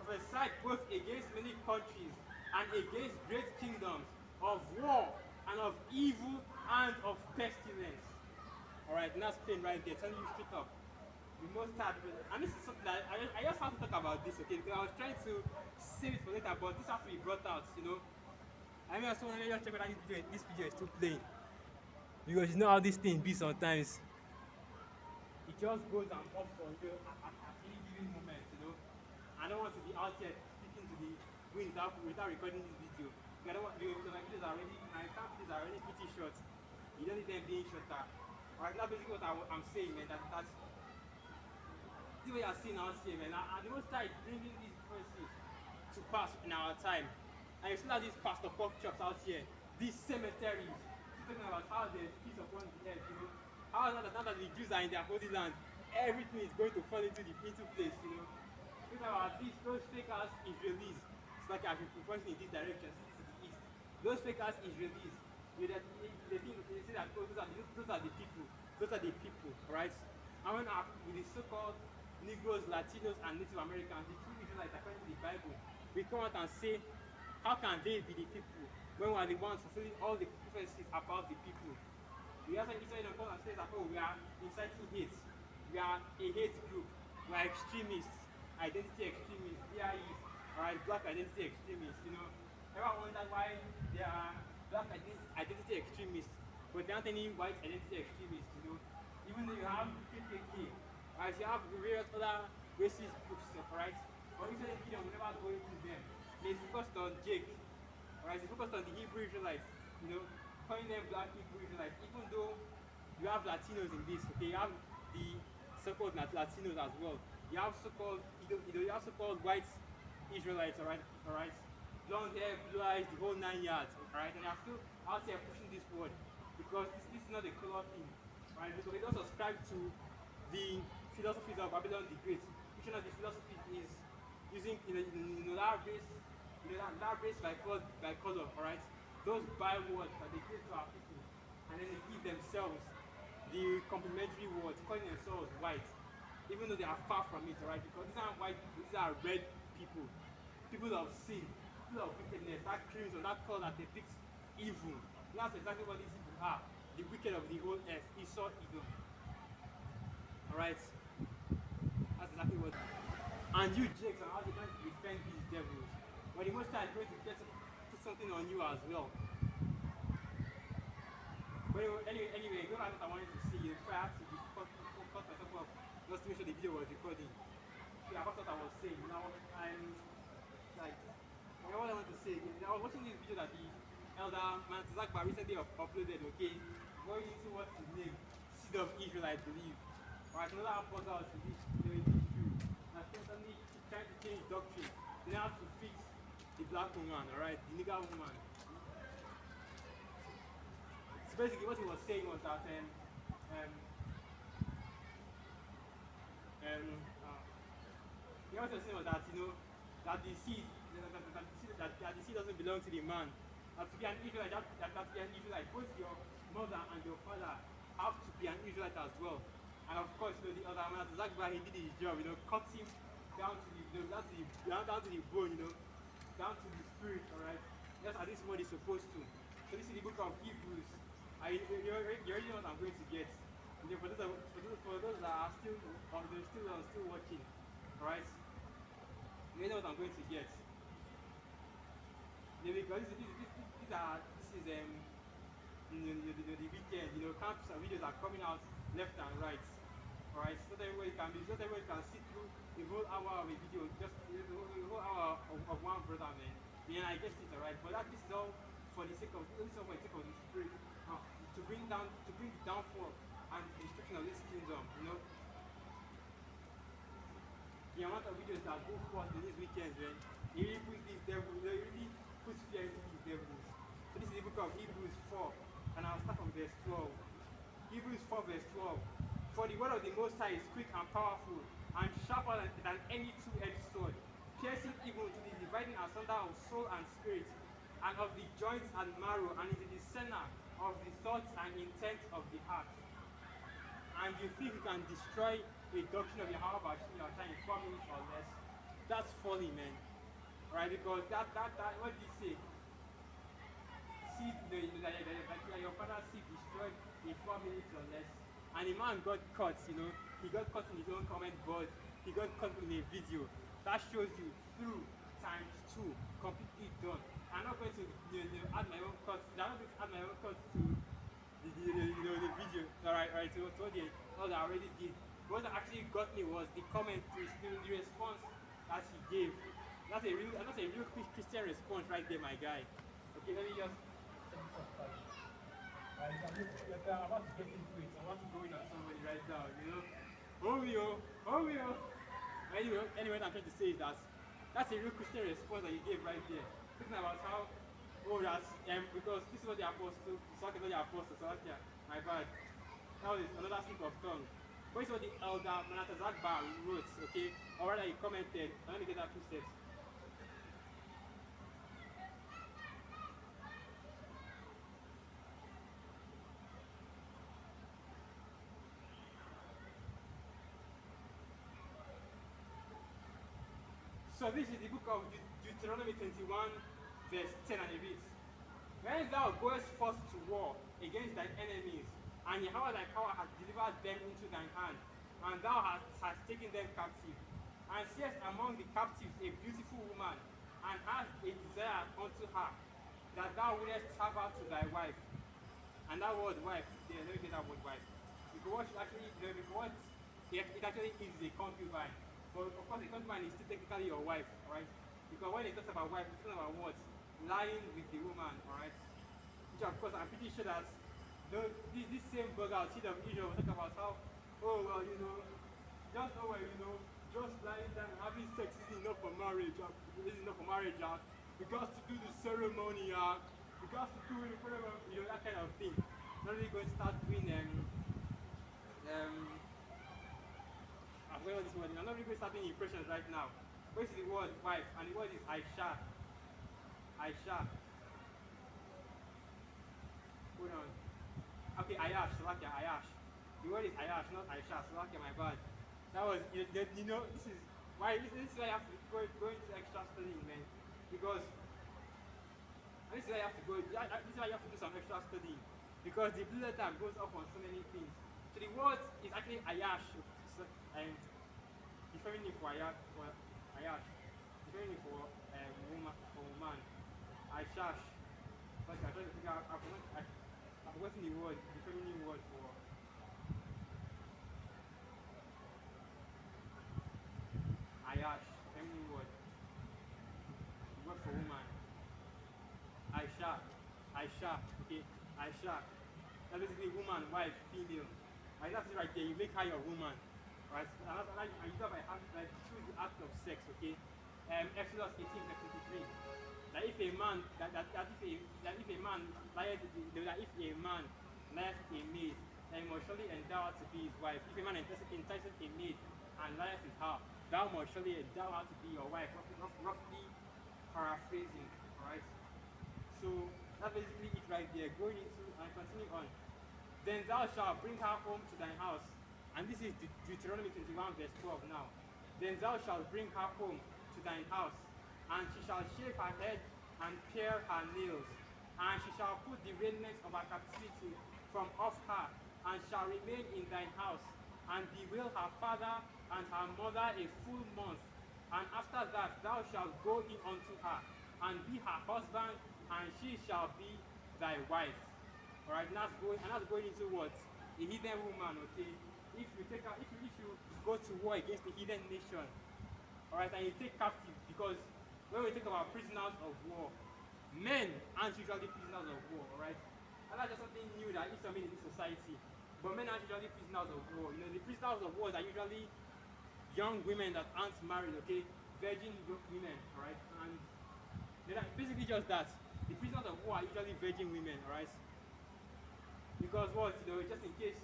prophesied both against many countries and against great kingdoms, of war and of evil and of pestilence. Alright, and that's plain right there, telling you straight up. The most hard, and this is something that I just have to talk about this, okay? Because I was trying to save it for later, but this has to be brought out, you know. I mean, so let me just check whether this video is still playing. Because you know how this thing be sometimes. It just goes and pops on you at any given moment, you know. I don't want to be out here speaking to the wind without recording this video. I don't want my videos are already, my camp videos are already pretty short. You don't need them being shorter. Alright, that's basically what I'm saying, man. That's the way you're seeing out here, man. And the most time bringing these prophecies to pass in our time. And you see that these pastor pork chops out here, these cemeteries, talking about how there's peace upon the earth, you know. How now that the Jews are in their holy land, everything is going to fall into place, you know. Talking about those fake ass Israelis. It's like I've been pointing in this direction, this is the east. Those fake ass Israelis, they say that those are the people, right? And when with the so-called Negroes, Latinos, and Native Americans, the true Israelites according to the Bible, we come out and say, how can they be the people when we are the ones fulfilling all the prophecies about the people? We have an Israel come and say that, oh, we are inciting hate. We are a hate group. We are extremists, identity extremists, BIEs, alright, black identity extremists, you know. Everyone wonders why there are black identity extremists, but there aren't any white identity extremists, you know. Even though you have KKK, right, you have various other racist groups, right? But Israel Kingdom will never go into them. It's focused on Jake, right? It's focused on the Hebrew Israelites, you know, calling them black Hebrew Israelites, even though you have Latinos in this, okay? You have the so-called Latinos as well. You have so-called, you have so-called white Israelites, alright? Blonde hair, blue eyes, the whole 9 yards, alright? And they are still out here pushing this word because this is not a color thing, right? Because they don't subscribe to the philosophies of Babylon the Great, which one of the philosophies is using that race by color, alright? Those bywords that they give to our people, and then they give themselves the complementary words, calling themselves white, even though they are far from it, alright? Because these aren't white people, these are red people, people of sin, people of wickedness, that crimson, that color that depicts evil. That's exactly what these people are, the wicked of the whole earth, Esau, Edom. Alright? That's exactly what. And you, Jakes, are also trying to defend these devils. But the Most High is going to put something on you as well. But anyway, go back to what I wanted to see. Before I had to cut myself off, just to make sure the video was recording. Yeah, that's what I was saying. You know, I'm like, what I want to say. I was watching this video that the elder Mantizakba recently uploaded. Okay, going into what's his name, Seed of Israel, I believe. Right, another apostle to this Jew that's constantly trying to change doctrine. They have to fix the black woman, alright, the nigger woman. So basically, what he was saying was that he was saying was that that the seed that the seed doesn't belong to the man. That to be an Israelite, that to be an Israelite, both your mother and your father have to be an Israelite as well. And of course, the other man, Zakba, he did his job, cut him down to the down to the bone, down to the spirit, alright? Just as this word is supposed to. So this is the book of Hebrews. You already know what I'm going to get. For those that are still watching, alright? You already know what I'm going to get. Because this is the weekend, camps and videos are coming out left and right. Alright, so not everybody can sit through the whole hour of a video, just the whole hour of one brother, man. Then I guess it's alright. But this is all for the sake of the spirit, to bring the downfall and destruction of this kingdom, The amount of videos that go forth in this weekend, man, it really puts these devils, it really puts fear into these devils. So this is the book of Hebrews 4, and I'll start from verse 12. Hebrews 4 verse 12. For the word of the Most High is quick and powerful, and sharper than any two-edged sword, piercing even to the dividing asunder of soul and spirit, and of the joints and marrow, and is the discerner of the thoughts and intents of the heart. And you think you can destroy the doctrine of Yahweh in 4 minutes or less? That's folly, man. Right? Because that what did he say? See, your father's seed destroyed in 4 minutes or less. And the man got caught, he got caught in his own comment board, he got caught in a video. That shows you through times 2, completely done. I'm not going to add my own cuts. I'm not going to add my own cuts to the video. Alright, so what I already did. What actually got me was the comment, the response that he gave. That's a real Christian response right there, my guy. Okay, let me just. I'm about to get into it. I want to go in on somebody right now, Anyway, what I'm trying to say is that's a real Christian response that you gave right there. Thinking about how, because this is what the apostle, my bad. That was another slip of tongue. But this is what the elder Manatazakba wrote, okay? Or rather, he commented. Let me get that 2 steps. So this is the book of Deuteronomy 21, verse 10, and it reads, When thou goest forth to war against thine enemies, and Yahweh thy power hath delivered them into thine hand, and thou hast taken them captive, and seest among the captives a beautiful woman, and hast a desire unto her, that thou wouldest have her to thy wife. And that word wife, let me get that word wife. Because it actually is a concubine. But of course, the concubine is still technically your wife, alright? Because when it talks about wife, it's talking about what? Lying with the woman, alright? Which of course, I'm pretty sure that this same burger, Seed of Israel, will talk about how, just lying down and having sex is enough for marriage. We got to do the ceremony, we got to do it, that kind of thing. Not really going to start doing I'm not really going to start doing impressions right now. Where's the word wife? And the word is Aisha. Hold on. Okay, Ayash. The word is Ayash, not Aisha. My bad. That was, this is why I have to go into extra studying, man. Because this is why you have to do some extra studying. Because the blue letter goes off on so many things. So the word is actually Ayash. The feminine for Ayash, the feminine for woman, Aishash. But I try to figure out. I forgotten the word, the feminine word for Ayash, feminine word. The word for woman. Aisha. Aisha. Okay. Aisha. That's basically woman, wife, female. Right, that's it right there. You make her your woman. Right? And you do that by like through the act of sex, okay? Exodus 18 verse 23. That if a man that if a man lieth that if a man lieth with a maid, then he must surely endow her to be his wife. If a man entices a maid and lieth with her, thou must surely endow her to be your wife. Roughly paraphrasing, alright? So that's basically it right there. Going into and continuing on. Then thou shalt bring her home to thine house. And this is Deuteronomy 21 verse 12 now. Then thou shalt bring her home to thine house, and she shall shave her head and pare her nails, and she shall put the raiment of her captivity from off her, and shall remain in thine house, and bewail her father and her mother a full month. And after that thou shalt go in unto her, and be her husband, and she shall be thy wife. Alright, and that's going into what? A heathen woman, okay? If you go to war against a heathen nation, alright, and you take captive, because when we think about prisoners of war, men aren't usually prisoners of war, alright? And that's just something new that is something in this society. But men aren't usually prisoners of war. You know, the prisoners of war are usually young women that aren't married, okay? Virgin women, alright? And they're basically just that. The prisoners of war are usually virgin women, alright? Because what, you know, just in case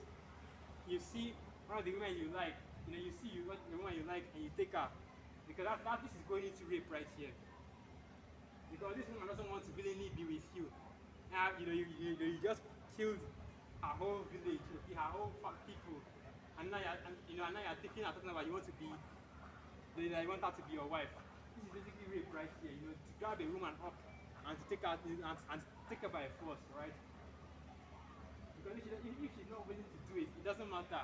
you see one of the women you like, you know, you see the woman you like and you take her, because this is going into rape right here. Because this woman doesn't want to willingly be with you. You know, you just killed her whole village, okay, her whole people, and now you're taking her, talking about you want her to be your wife. This is basically rape right here. You know, to grab a woman up and to take her and take her by force, right? Because if she's not willing to do it, it doesn't matter.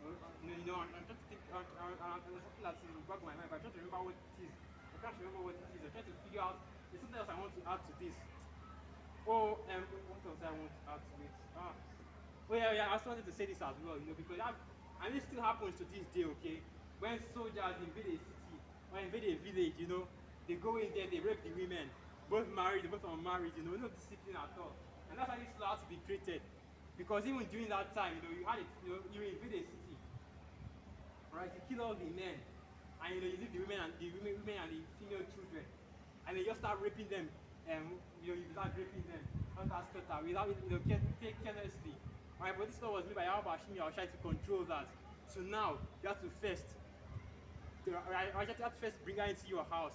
I'm trying to think. There's something that's in the back of my mind, but I'm trying to remember what it is. I can't remember what it is. I'm trying to figure out. There's something else I want to add to this. What else I want to add to it? Oh yeah. I also wanted to say this as well, you know, because and this still happens to this day, okay? When soldiers invade a city or invade a village, you know, they go in there, they rape the women, both married, both unmarried, you know, no discipline at all. And that's why this law had to be created. Because even during that time, you know, you invade a city, right? You kill all the men, and you know, you leave the women and the female children, and then you just start raping them. You start raping them, without carelessly. Right? But this law was made by Al Bashir. I was trying to control that. So now you have to first bring her into your house,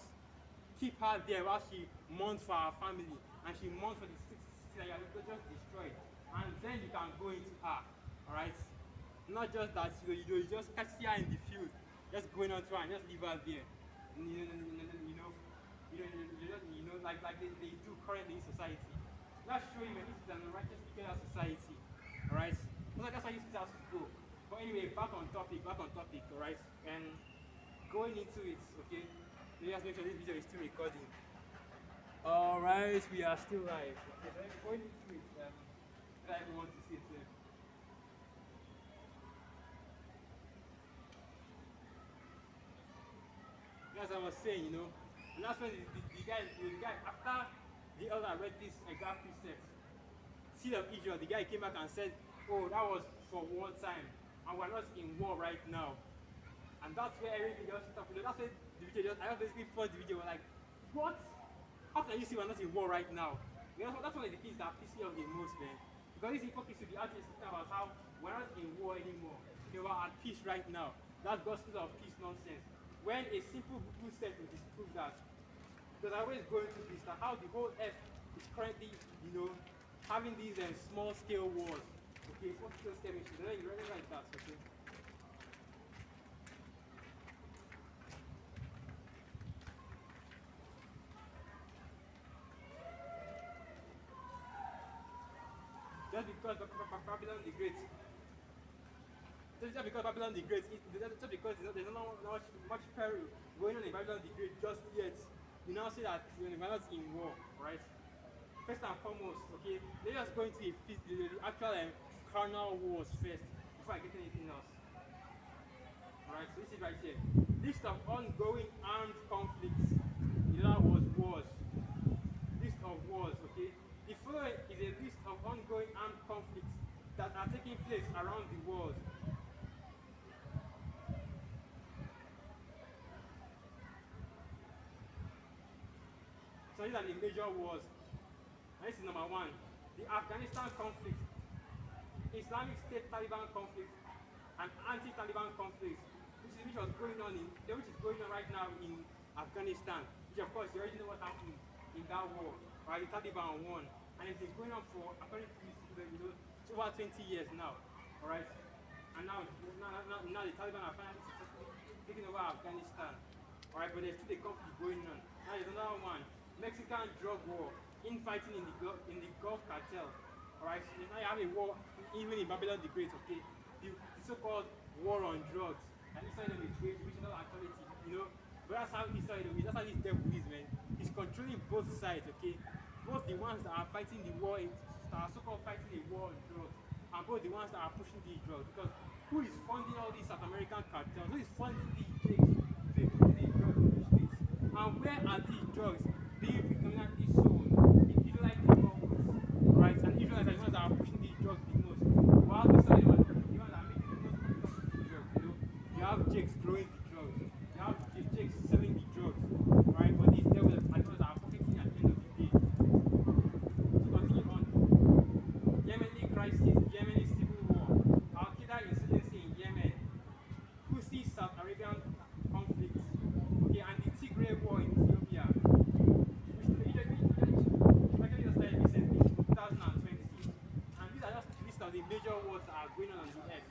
keep her there while she mourns for her family, and she mourns for the city that you have just destroyed, and then you can go into her. Alright? Not just that you just catch her in the field, just going on to her and just leave her there. Like they do currently in society. Let's show you that this is an unrighteous wicked society. Alright? That's how you see has to go. But anyway, back on topic, alright? And going into it, okay? Let me just make sure this video is still recording. Alright, we are still live. Okay, so going into it, that I want to see it there. As I was saying, you know, and that's when the guy after the elder read this exact precept, seed of Israel, the guy came back and said, oh, that was for war time, and we're not in war right now. And that's where everything just stopped. You know, that's where the video I basically paused the video, like, what? How can you see we're not in war right now? That's one of the things that piss me off the most, man. Because this hypocrisy will be actually speaking about how we're not in war anymore. Okay, we're at peace right now. That's gospel of peace nonsense. When a simple Google search will disprove that. Because I always go into this, that how the whole earth is currently, you know, having these small scale wars. Okay, small scale skirmishes. You really like that, okay? Just because Babylon the Great. Just because Babylon the Great, just because there's not much peril going on in Babylon the Great just yet, you now say that we're not in war, right? first and foremost, okay, let's just go into the actual carnal wars first before I get anything else. Alright, so this is right here. List of ongoing armed conflicts. In other words, wars. List of wars, okay? The following is a list of ongoing armed conflicts that are taking place around the world. So these are the major wars. And this is number one. The Afghanistan conflict, Islamic State Taliban conflict, and anti-Taliban conflict, which was going on right now in Afghanistan, which of course you already know what happened in that war, right? The Taliban won, and it's been going on for, according to it's over 20 years now, all right? And now the Taliban are finally successfully taking over Afghanistan, all right? But there's still a conflict going on. Now there's another one, Mexican drug war, infighting in the Gulf cartel, all right? So now you have a war even in Babylon the Great, okay? The so-called war on drugs. And Israel is regional authority, but that's how Israel is, that's how this devil is, man. He's controlling both sides, okay? Both the ones that are fighting the war, that are so-called fighting a war on drugs, and both the ones that are pushing these drugs. Because who is funding all these South American cartels? Who is funding these jakes to push these drugs in the streets? And where are these drugs being predominantly sold? In Israelite neighborhoods, right? And Israelites are the ones that are pushing these drugs the most. While Israel is the ones that are making the most profit of these drugs, You have jakes growing the drugs. You have jakes selling the drugs, right? But these devils are the ones that are pocketing at the end of the day. To continue on, Yemeni crisis, Yemeni civil war, Al-Qaeda insurgency in Yemen, Houthi South Arabian conflict, okay, and the Tigray war in Ethiopia, which actually just started recently, 2020. And these are just a list of the major wars that are going on the earth,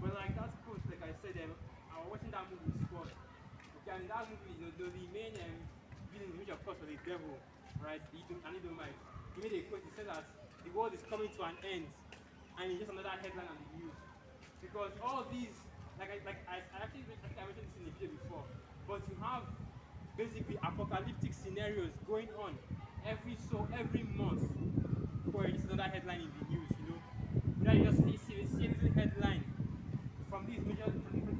But like that quote, like I said, I was watching that movie Squad. Okay, and in that movie, the main villain, which of course was the devil, right? And he don't mind. He made a quote. He said that the world is coming to an end, and it's just another headline on the news. Because all these, I actually mentioned this in the video before, but you have basically apocalyptic scenarios going on every month, where it's another headline in the news. Now you just see this headline from these major news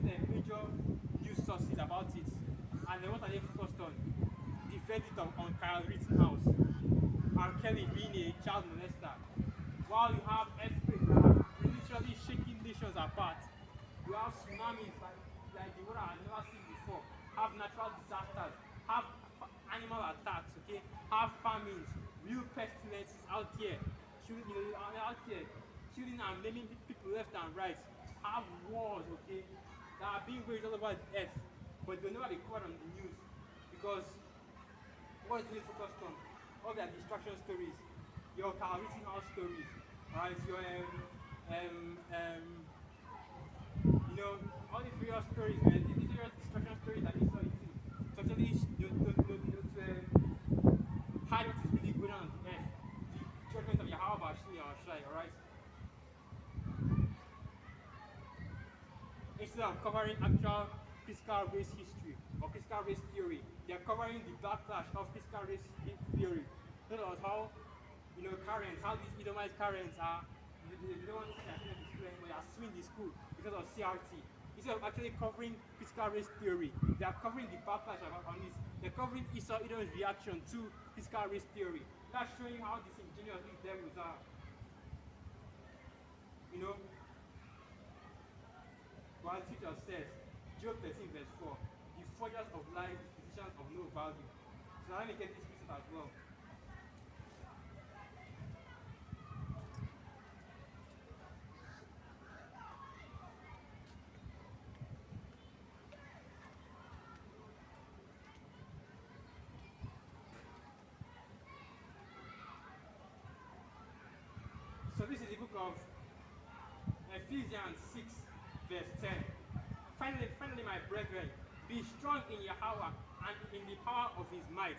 sources about it, and then what are they focused on? The verdict on Kyle Rittenhouse, R. Kelly being a child molester, while you have earthquakes that are literally shaking nations apart. You have tsunamis like the one I've never seen before, have natural disasters, have animal attacks, okay, have famines, real pestilences out here, killing and maiming people left and right, have wars, okay, that are being waged all over the earth, but they'll never be covered on the news because what is really focused on? All their distraction stories, your Kyle Rittenhouse stories, right? Your all these various stories, man. These various distraction stories that you saw to actually hide what is really going on the earth. The judgment of Yahweh Bashim Yahshai, alright? Instead of covering actual critical race history or critical race theory, they are covering the backlash of critical race theory. Not about how, Karens, how these Edomite Karens are, they don't want to say that they are suing the school because of CRT. Instead of actually covering critical race theory, they are covering the backlash on this. They're covering Esau Edom's reaction to critical race theory. That's showing how disingenuous these devils are. While the scripture says, Job 13 verse 4, the forgers of lies, physicians of no value. So now let me get this scripture as well. So this is the book of Ephesians 6 verse 10. Finally, my brethren, be strong in Yahweh and in the power of his might.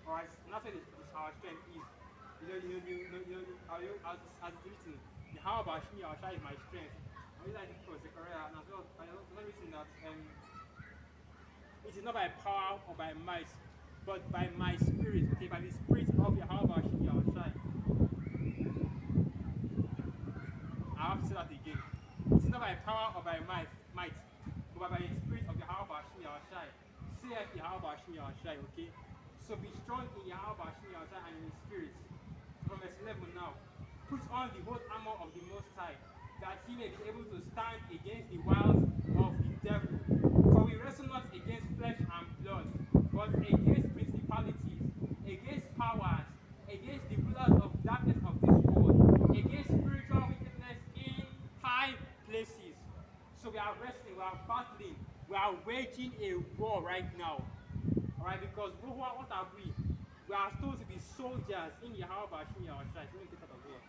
Alright, and that's what our strength is. As it's written, Yahweh Bashmi Yahshai is my strength. I really like it for Zechariah, and as well, I also written that it is not by power or by might, but by my spirit, okay, by the spirit of Yahweh Bashmi not by power or by might, but by the spirit of Yahweh Hashem Yahushai. Saith Yahweh Hashem Yahushai, okay? So be strong in Yahweh Hashem Yahushai and in his spirit. From verse 11 now. Put on the whole armor of the Most High, that he may be able to stand against the wiles of the devil. For we wrestle not against flesh and blood, but against principalities, against powers, against the rulers of darkness of this world, against spiritual wickedness in high places. So we are wrestling, we are battling, we are waging a war right now. Alright, because what are we? We are supposed to be soldiers in Yahweh Hashem Yahushai. So let me take that as well.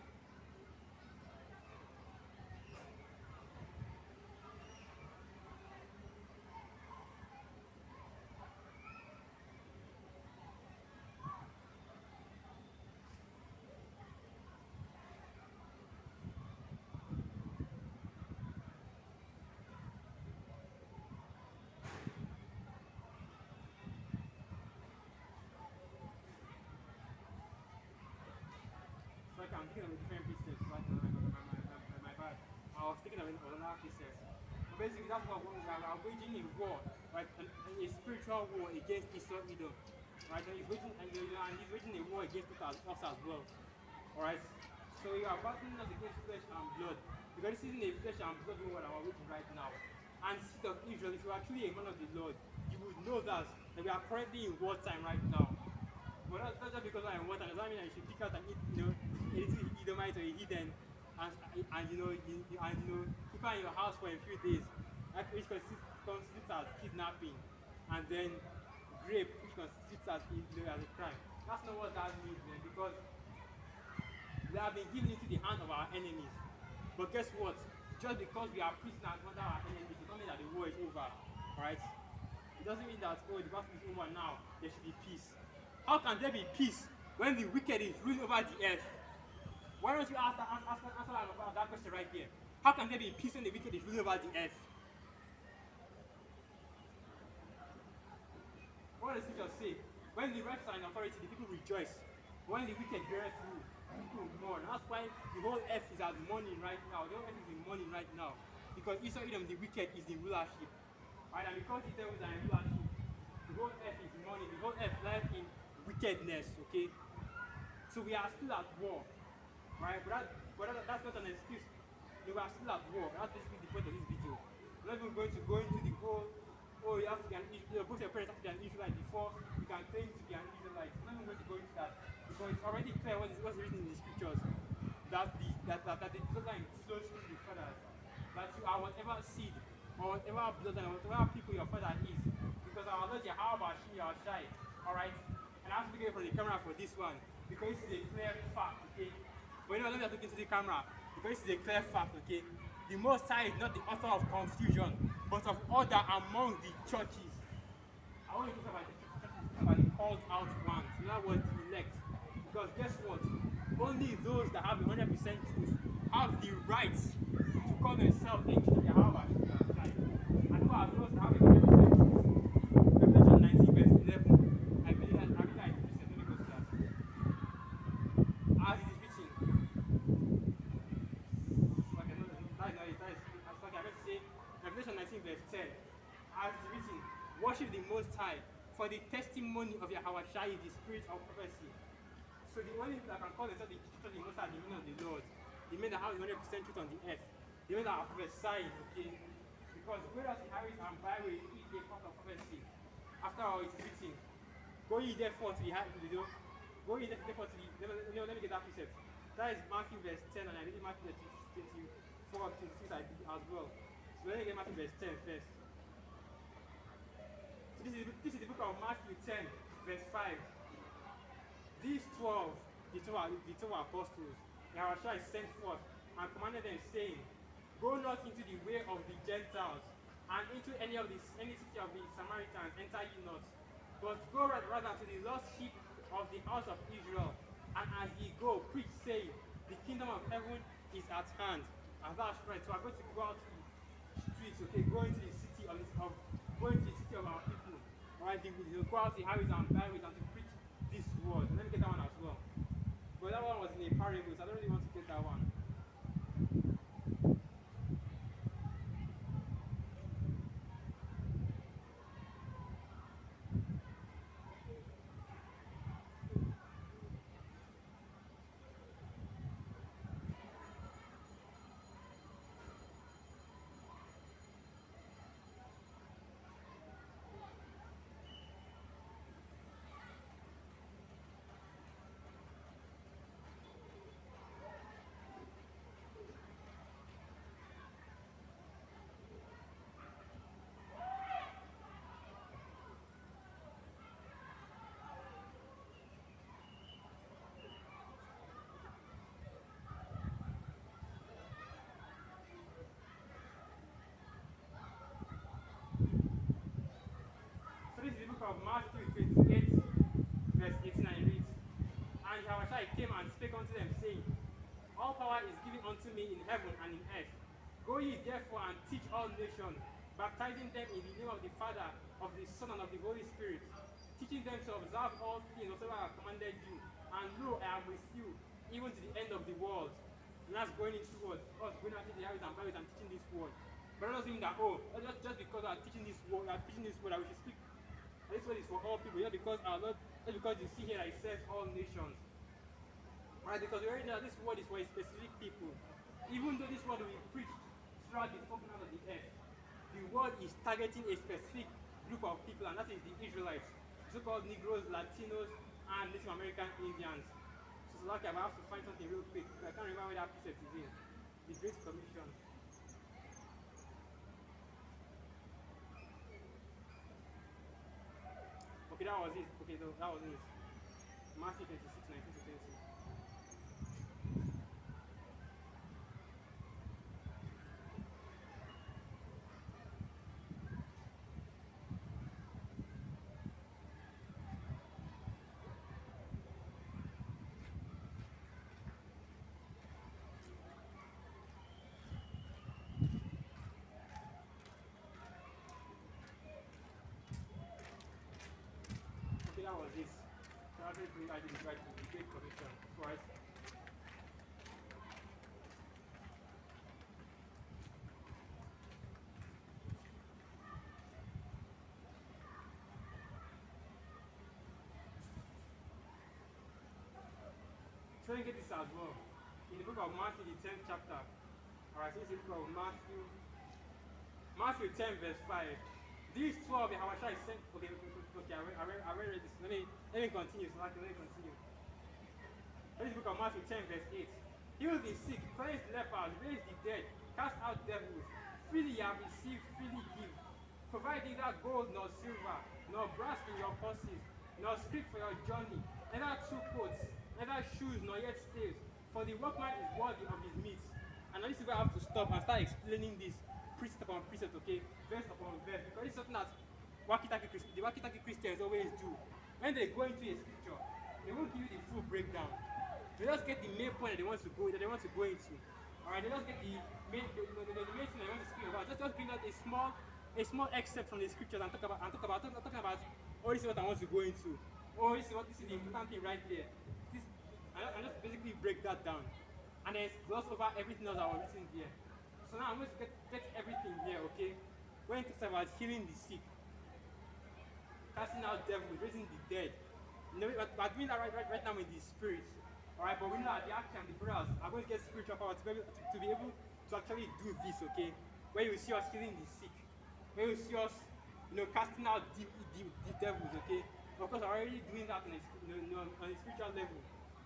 I'm thinking of different pieces, right? My bad. I was thinking of another pieces. But basically, that's what we are waging a war, right? A spiritual war against Esau Edom, right? And he's waging, and he's waging a war against us as well, alright? So we are battling not against flesh and blood, because this isn't a flesh and blood war that we are waging right now. And seed of Israel, if you are truly a man of the Lord, you would know that we are currently in wartime right now. But that's just because I'm in wartime. Does that mean I should pick out and eat, a little Edomite or a heathen, and keep her in your house for a few days, which constitutes as kidnapping, and then rape, which constitutes as as a crime. That's not what that means, man, because we have been given into the hands of our enemies. But guess what? Just because we are prisoners under our enemies, it doesn't mean that the war is over, right? It doesn't mean that, oh, the battle is over now, there should be peace. How can there be peace when the wicked is ruling over the earth? Why don't you answer that question right here? How can there be peace when the wicked is ruling over the earth? What does the scripture say? When the righteous are in authority, the people rejoice. When the wicked beareth rule, people mourn. That's why the whole earth is at mourning right now. The whole earth is in mourning right now. Because Esau Edom, the wicked, is in rulership. Right? And because the devils are in rulership, the whole earth is mourning. The whole earth lies in wickedness, okay? So we are still at war. Right? But that's not an excuse. We are still at war. That's basically the point of this video. We're not even going to go into the whole, oh, you have to be an Israelite, both your parents have to be an Israelite before you can claim to be an Israelite. We're not even going to go into that. Because it's already clear what's written in the scriptures. That the bloodline flows through the fathers. That you are whatever seed or whatever bloodline or whatever people your father is. Because our Lord Yahweh Hashem Yahushai. Alright? And I have to be from the camera for this one. Because this is a clear fact, okay? But let me just look into the camera, because this is a clear fact, okay? The Most High is not the author of confusion, but of order among the churches. I want to talk about the churches, about the called out ones, in other words, the elect. Because guess what? Only those that have 100% truth have the right to call themselves a church of Yahweh. And who are those that have 100% truth? Revelation 19 verse 11. I believe that let me go to that. As it is written, Revelation 19 verse 10, as it is written, worship the Most High, for the testimony of Yahweh Shai is the spirit of prophecy. So the only people that can call themselves the church of the Most High, the men of the Lord, the men that have 100% truth on the earth, the men that are prophesying, okay? Because whereas the Harris and byway is a part of prophecy. After all, it is written, go ye therefore to the go ye therefore to the, let me get that precept. That is Matthew verse 10, and I read Matthew verse 24 to 26 as well. So let me get Matthew verse 10 first. So this is the book of Matthew 10, verse 5. These 12, the 12 apostles, Yahushua sent forth and commanded them, saying, go not into the way of the Gentiles, and into any city of the Samaritans enter ye not, but go rather to the lost sheep of the house of Israel. And as ye go, preach, saying, the kingdom of heaven is at hand. And that's right. So I'm going to go out to the streets, okay, go into the city of our people. Alright, they'll go out to the highways and byways and to preach this word. Let me get that one as well. But that one was in a parable, so I don't really want to get that one. all power is given unto me in heaven and in earth. Go ye therefore and teach all nations, baptizing them in the name of the Father, of the Son, and of the Holy Spirit, teaching them to observe all things whatsoever I have commanded you. And lo, I am with you, even to the end of the world. And that's going into what? Us going out to the areas and byways and teaching this word. But it doesn't mean that, just because we are teaching this word, that we should speak. This word is for all people, just because you see here that it says all nations. Right? Because we already know that this word is for a specific people. Even though this word will be preached throughout the four corners of the earth, the word is targeting a specific group of people, and that is the Israelites, so-called Negroes, Latinos, and Native American Indians. So lucky, I have to find something real quick. I can't remember where that precept is in. The Great Commission. Okay, that was it. Okay, that was it. Matthew 26, 19 to 20. Okay, that was it. So I did write the Great Commission twice. So you get this as well. In the book of Matthew, the 10th chapter. Alright, so this is the book of Matthew 10, verse 5. These 12, Yahushua is sent. Okay, I read this. Let me continue. So let me continue. This is the book of Matthew 10, verse 8. Heal the sick, cleanse lepers, raise the dead, cast out devils. Freely you have received, freely give. Provide neither gold nor silver, nor brass in your purses, nor scrip for your journey, neither two coats, neither shoes, nor yet staves. For the workman is worthy of his meat. And now this is where I have to stop and start explaining this precept upon precept, okay? Verse upon verse. Because it's something that the Wakitaki Christians always do. When they go into a scripture, they won't give you the full breakdown. They just get the main point that they want to go into. Alright, they just get the main thing they want to speak about. Just bring out a small excerpt from the scriptures and talk about oh, this is what I want to go into. Oh, this is the important thing right there. I just basically break that down. And then gloss over everything else that was written here. So now I'm going to get everything here, okay? When it talks about healing the sick, casting out devils, raising the dead. You know, we're doing that right now in the spirit. Alright, but we know that the action, the brothers are going to get spiritual power to be able to actually do this, okay? Where you see us healing the sick. Where you see us, casting out the devils, okay? Of course, we're already doing that on a spiritual level.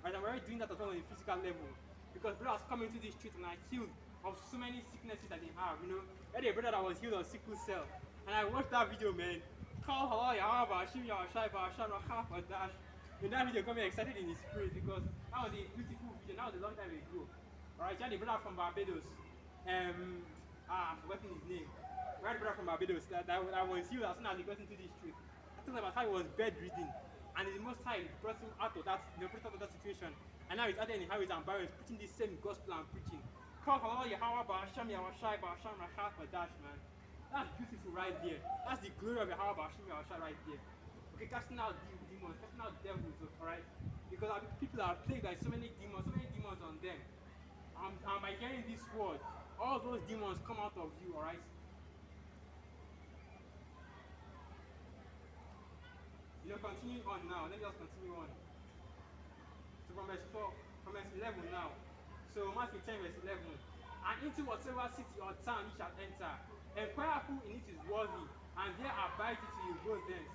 Right, I'm already doing that as well on a physical level. Because brothers come into this street and are healed of so many sicknesses that they have, I had a brother that was healed of sickle cell. And I watched that video, man. Call Allah, Yahweh, Hashim, Yahweh, Dash. In that video, got me excited in his spirit because that was a beautiful video. That was a long time ago. Alright, you had a brother from Barbados. I've forgotten his name. We had a brother from Barbados that was healed as soon as he got into this street. I told him about how he was bedridden. And the Most High brought him out of that, situation. And now he's out there in the highways and byways preaching this same gospel I'm preaching. Call Allah, Yahweh, Ba'asham, Yahweh, Ba'asham, Rahat, Dash, man. That's beautiful right there. That's the glory of Yahweh, Ba'asham, Yahweh right there. Okay, casting out demons, casting out devils, alright? Because people are plagued by so many demons on them. And by hearing this word, all those demons come out of you, alright? Continue on now. Let me just continue on. So from verse 11 now. So Matthew 10 verse 11. And into whatsoever city or town ye shall enter, inquire who in it is worthy, and there abide it till you go thence.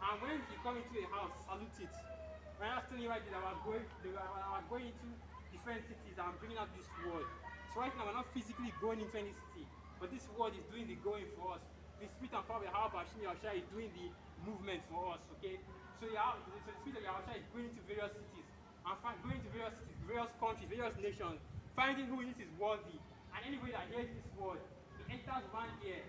And when you come into a house, salute it. When I was telling you right there, I was going into different cities and bringing out this word. So right now we're not physically going into any city, but this word is doing the going for us. The spirit and power of Yahweh is doing the movement for us, okay? So the spirit of Yahweh is going to various cities and going to various countries, various nations, finding who in it is worthy. And anybody that hears this word, it enters one ear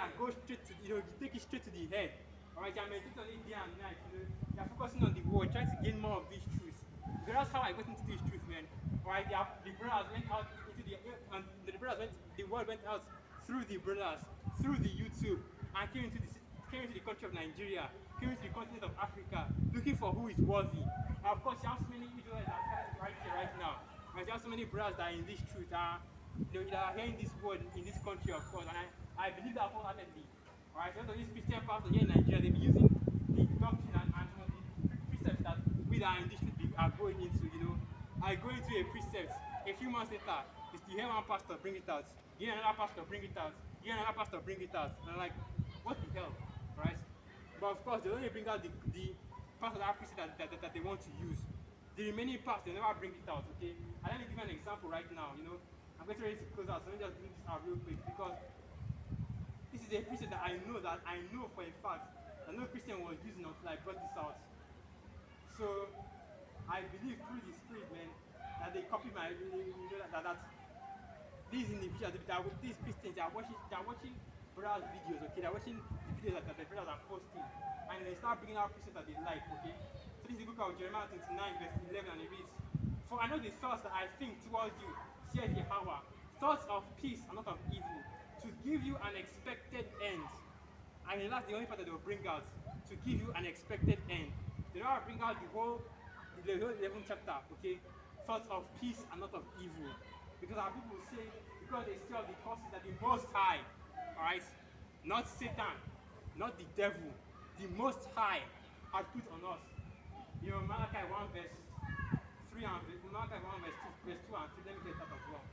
and goes straight to, you take it straight to the head. Alright, you're meditating on it day and night, you're focusing on the word, trying to gain more of these truths. Because that's how I got into this truth, man. Right? The brothers went out into and the brothers went. The word went out through the brothers, through the YouTube, and came into the country of Nigeria, came into the continent of Africa, looking for who is worthy. And of course, you have so many Israelites that are right here, right now. And you have so many brothers that are in this truth, that are hearing this word in this country, of course. And I believe that wholeheartedly. Alright, so these Christian pastors here in Nigeria, they be using the doctrine and some of the precepts that we that are in this truth are going into, I go into a precept, a few months later, you hear one pastor bring it out, you hear another pastor bring it out, you hear another pastor bring it out, and I'm like, what the hell, right? But of course, they only bring out the part of that precept that they want to use. The remaining parts, they never bring it out, okay? And let me give you an example right now, I'm getting ready to close out, so let me just bring this out real quick, because this is a precept that I know for a fact that no Christian was using until I brought this out. So, I believe through the Spirit, man, that they copy my, that these individuals, these Christians, they are watching brothers' videos, okay? They're watching the videos that the brothers are posting, and they start bringing out precepts that they like, okay? So this is the book of Jeremiah 29, verse 11, and it reads, "For I know the thoughts that I think towards you, says Yahweh, thoughts of peace and not of evil, to give you an expected end." And that's the only part that they will bring out, to give you an expected end. They don't bring out the whole 11th chapter, okay? Thoughts of peace and not of evil. Because our people say, because they still the causes that the Most High, alright, not Satan, not the devil, the Most High has put on us. Malachi 1 verse 3 and Malachi 1 verse 2 and 3, let me get that as well.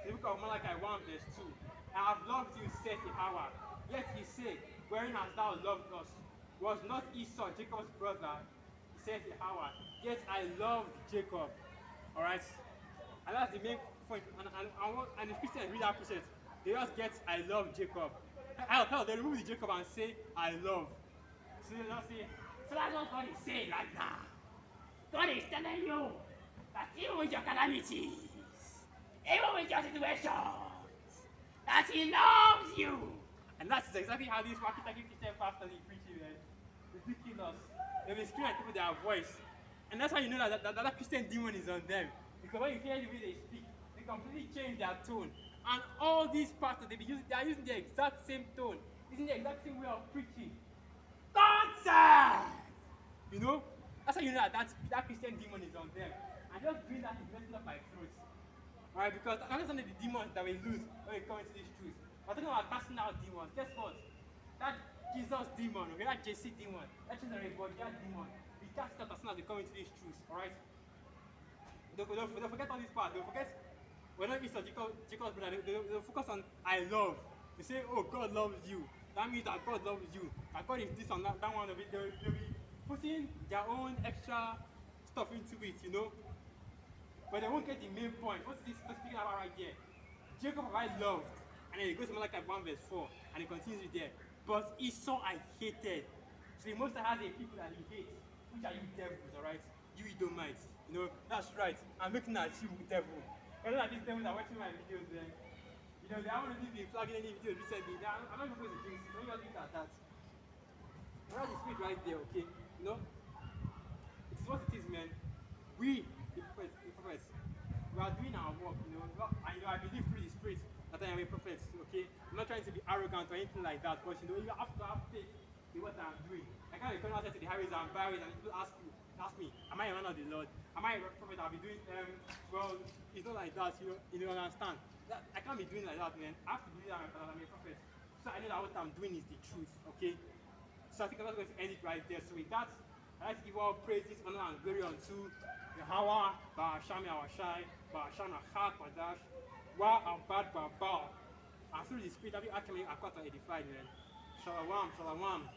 The book of Malachi 1 verse 2. "I have loved you, saith Yahweh. Yet he said, wherein hast thou loved us? Was not Esau Jacob's brother? Saith Yahweh. Yet I loved Jacob." Alright? And that's the main point. And if Christians read that precept, they just get "I love Jacob." Hell, they remove the Jacob and say "I love." So they just say, so that's what God is saying right now. God is telling you that even with your calamities, even with your situations, that He loves you. And that's exactly how these marketing Christian pastors are preaching, man. Ridiculous. They'll be screaming at people their voice. And that's how you know that Christian demon is on them. Because when you hear the way they speak, they completely change their tone. And all these pastors, they are using the exact same tone, using the exact same way of preaching. God said! That's how you know that Christian demon is on them. And just doing that is messing up my throat. Alright, because that's one of the demons that we lose when we come into this truth. We're talking about casting out demons. Guess what? That Jesus demon, okay, that JC demon, that Cesare Borgia demon, we cast it out as soon as we come into this truth. Alright? Don't forget all these parts. Don't forget, we're not Esau, Jacob's brother. They'll focus on "I love." They say, "Oh, God loves you." That means that God loves you. That God is this and that one of it. They'll be putting their own extra stuff into it, But they won't get the main point. What's this speaking about right here? Jacob have I loved. And then he goes to Malachi 1 verse 4. And he continues it there. "But Esau I hated." So the Most High has a people that He hates. Which are you devils, alright? You Edomites. That's right. I'm looking at you, devil. I know that these devils are watching my videos then. They haven't really been flagging any videos recently. I'm not supposed to do this. Don't just look at that. That's the spirit right there, okay? It's what it is, man. We, the prophets, we are doing our work, I believe through the Spirit that I am a prophet, okay? I'm not trying to be arrogant or anything like that, but you have to have faith in what I'm doing. I can't be coming out to the highways and byways and people ask me, am I a man of the Lord? Am I a prophet? I'll be doing, well, it's not like that, you understand? I can't be doing like that, man. I have to believe that I'm a prophet. So I know that what I'm doing is the truth, okay? So I think I'm not going to end it right there. So with that, I'd like to give all praises, honor, and glory unto Yahweh, Ba'asham Yawashai, Ba'asham Achak, Badash, Wa Abad Baba. And through the Spirit, I can make Akwata edified, man. Shalom, shalom.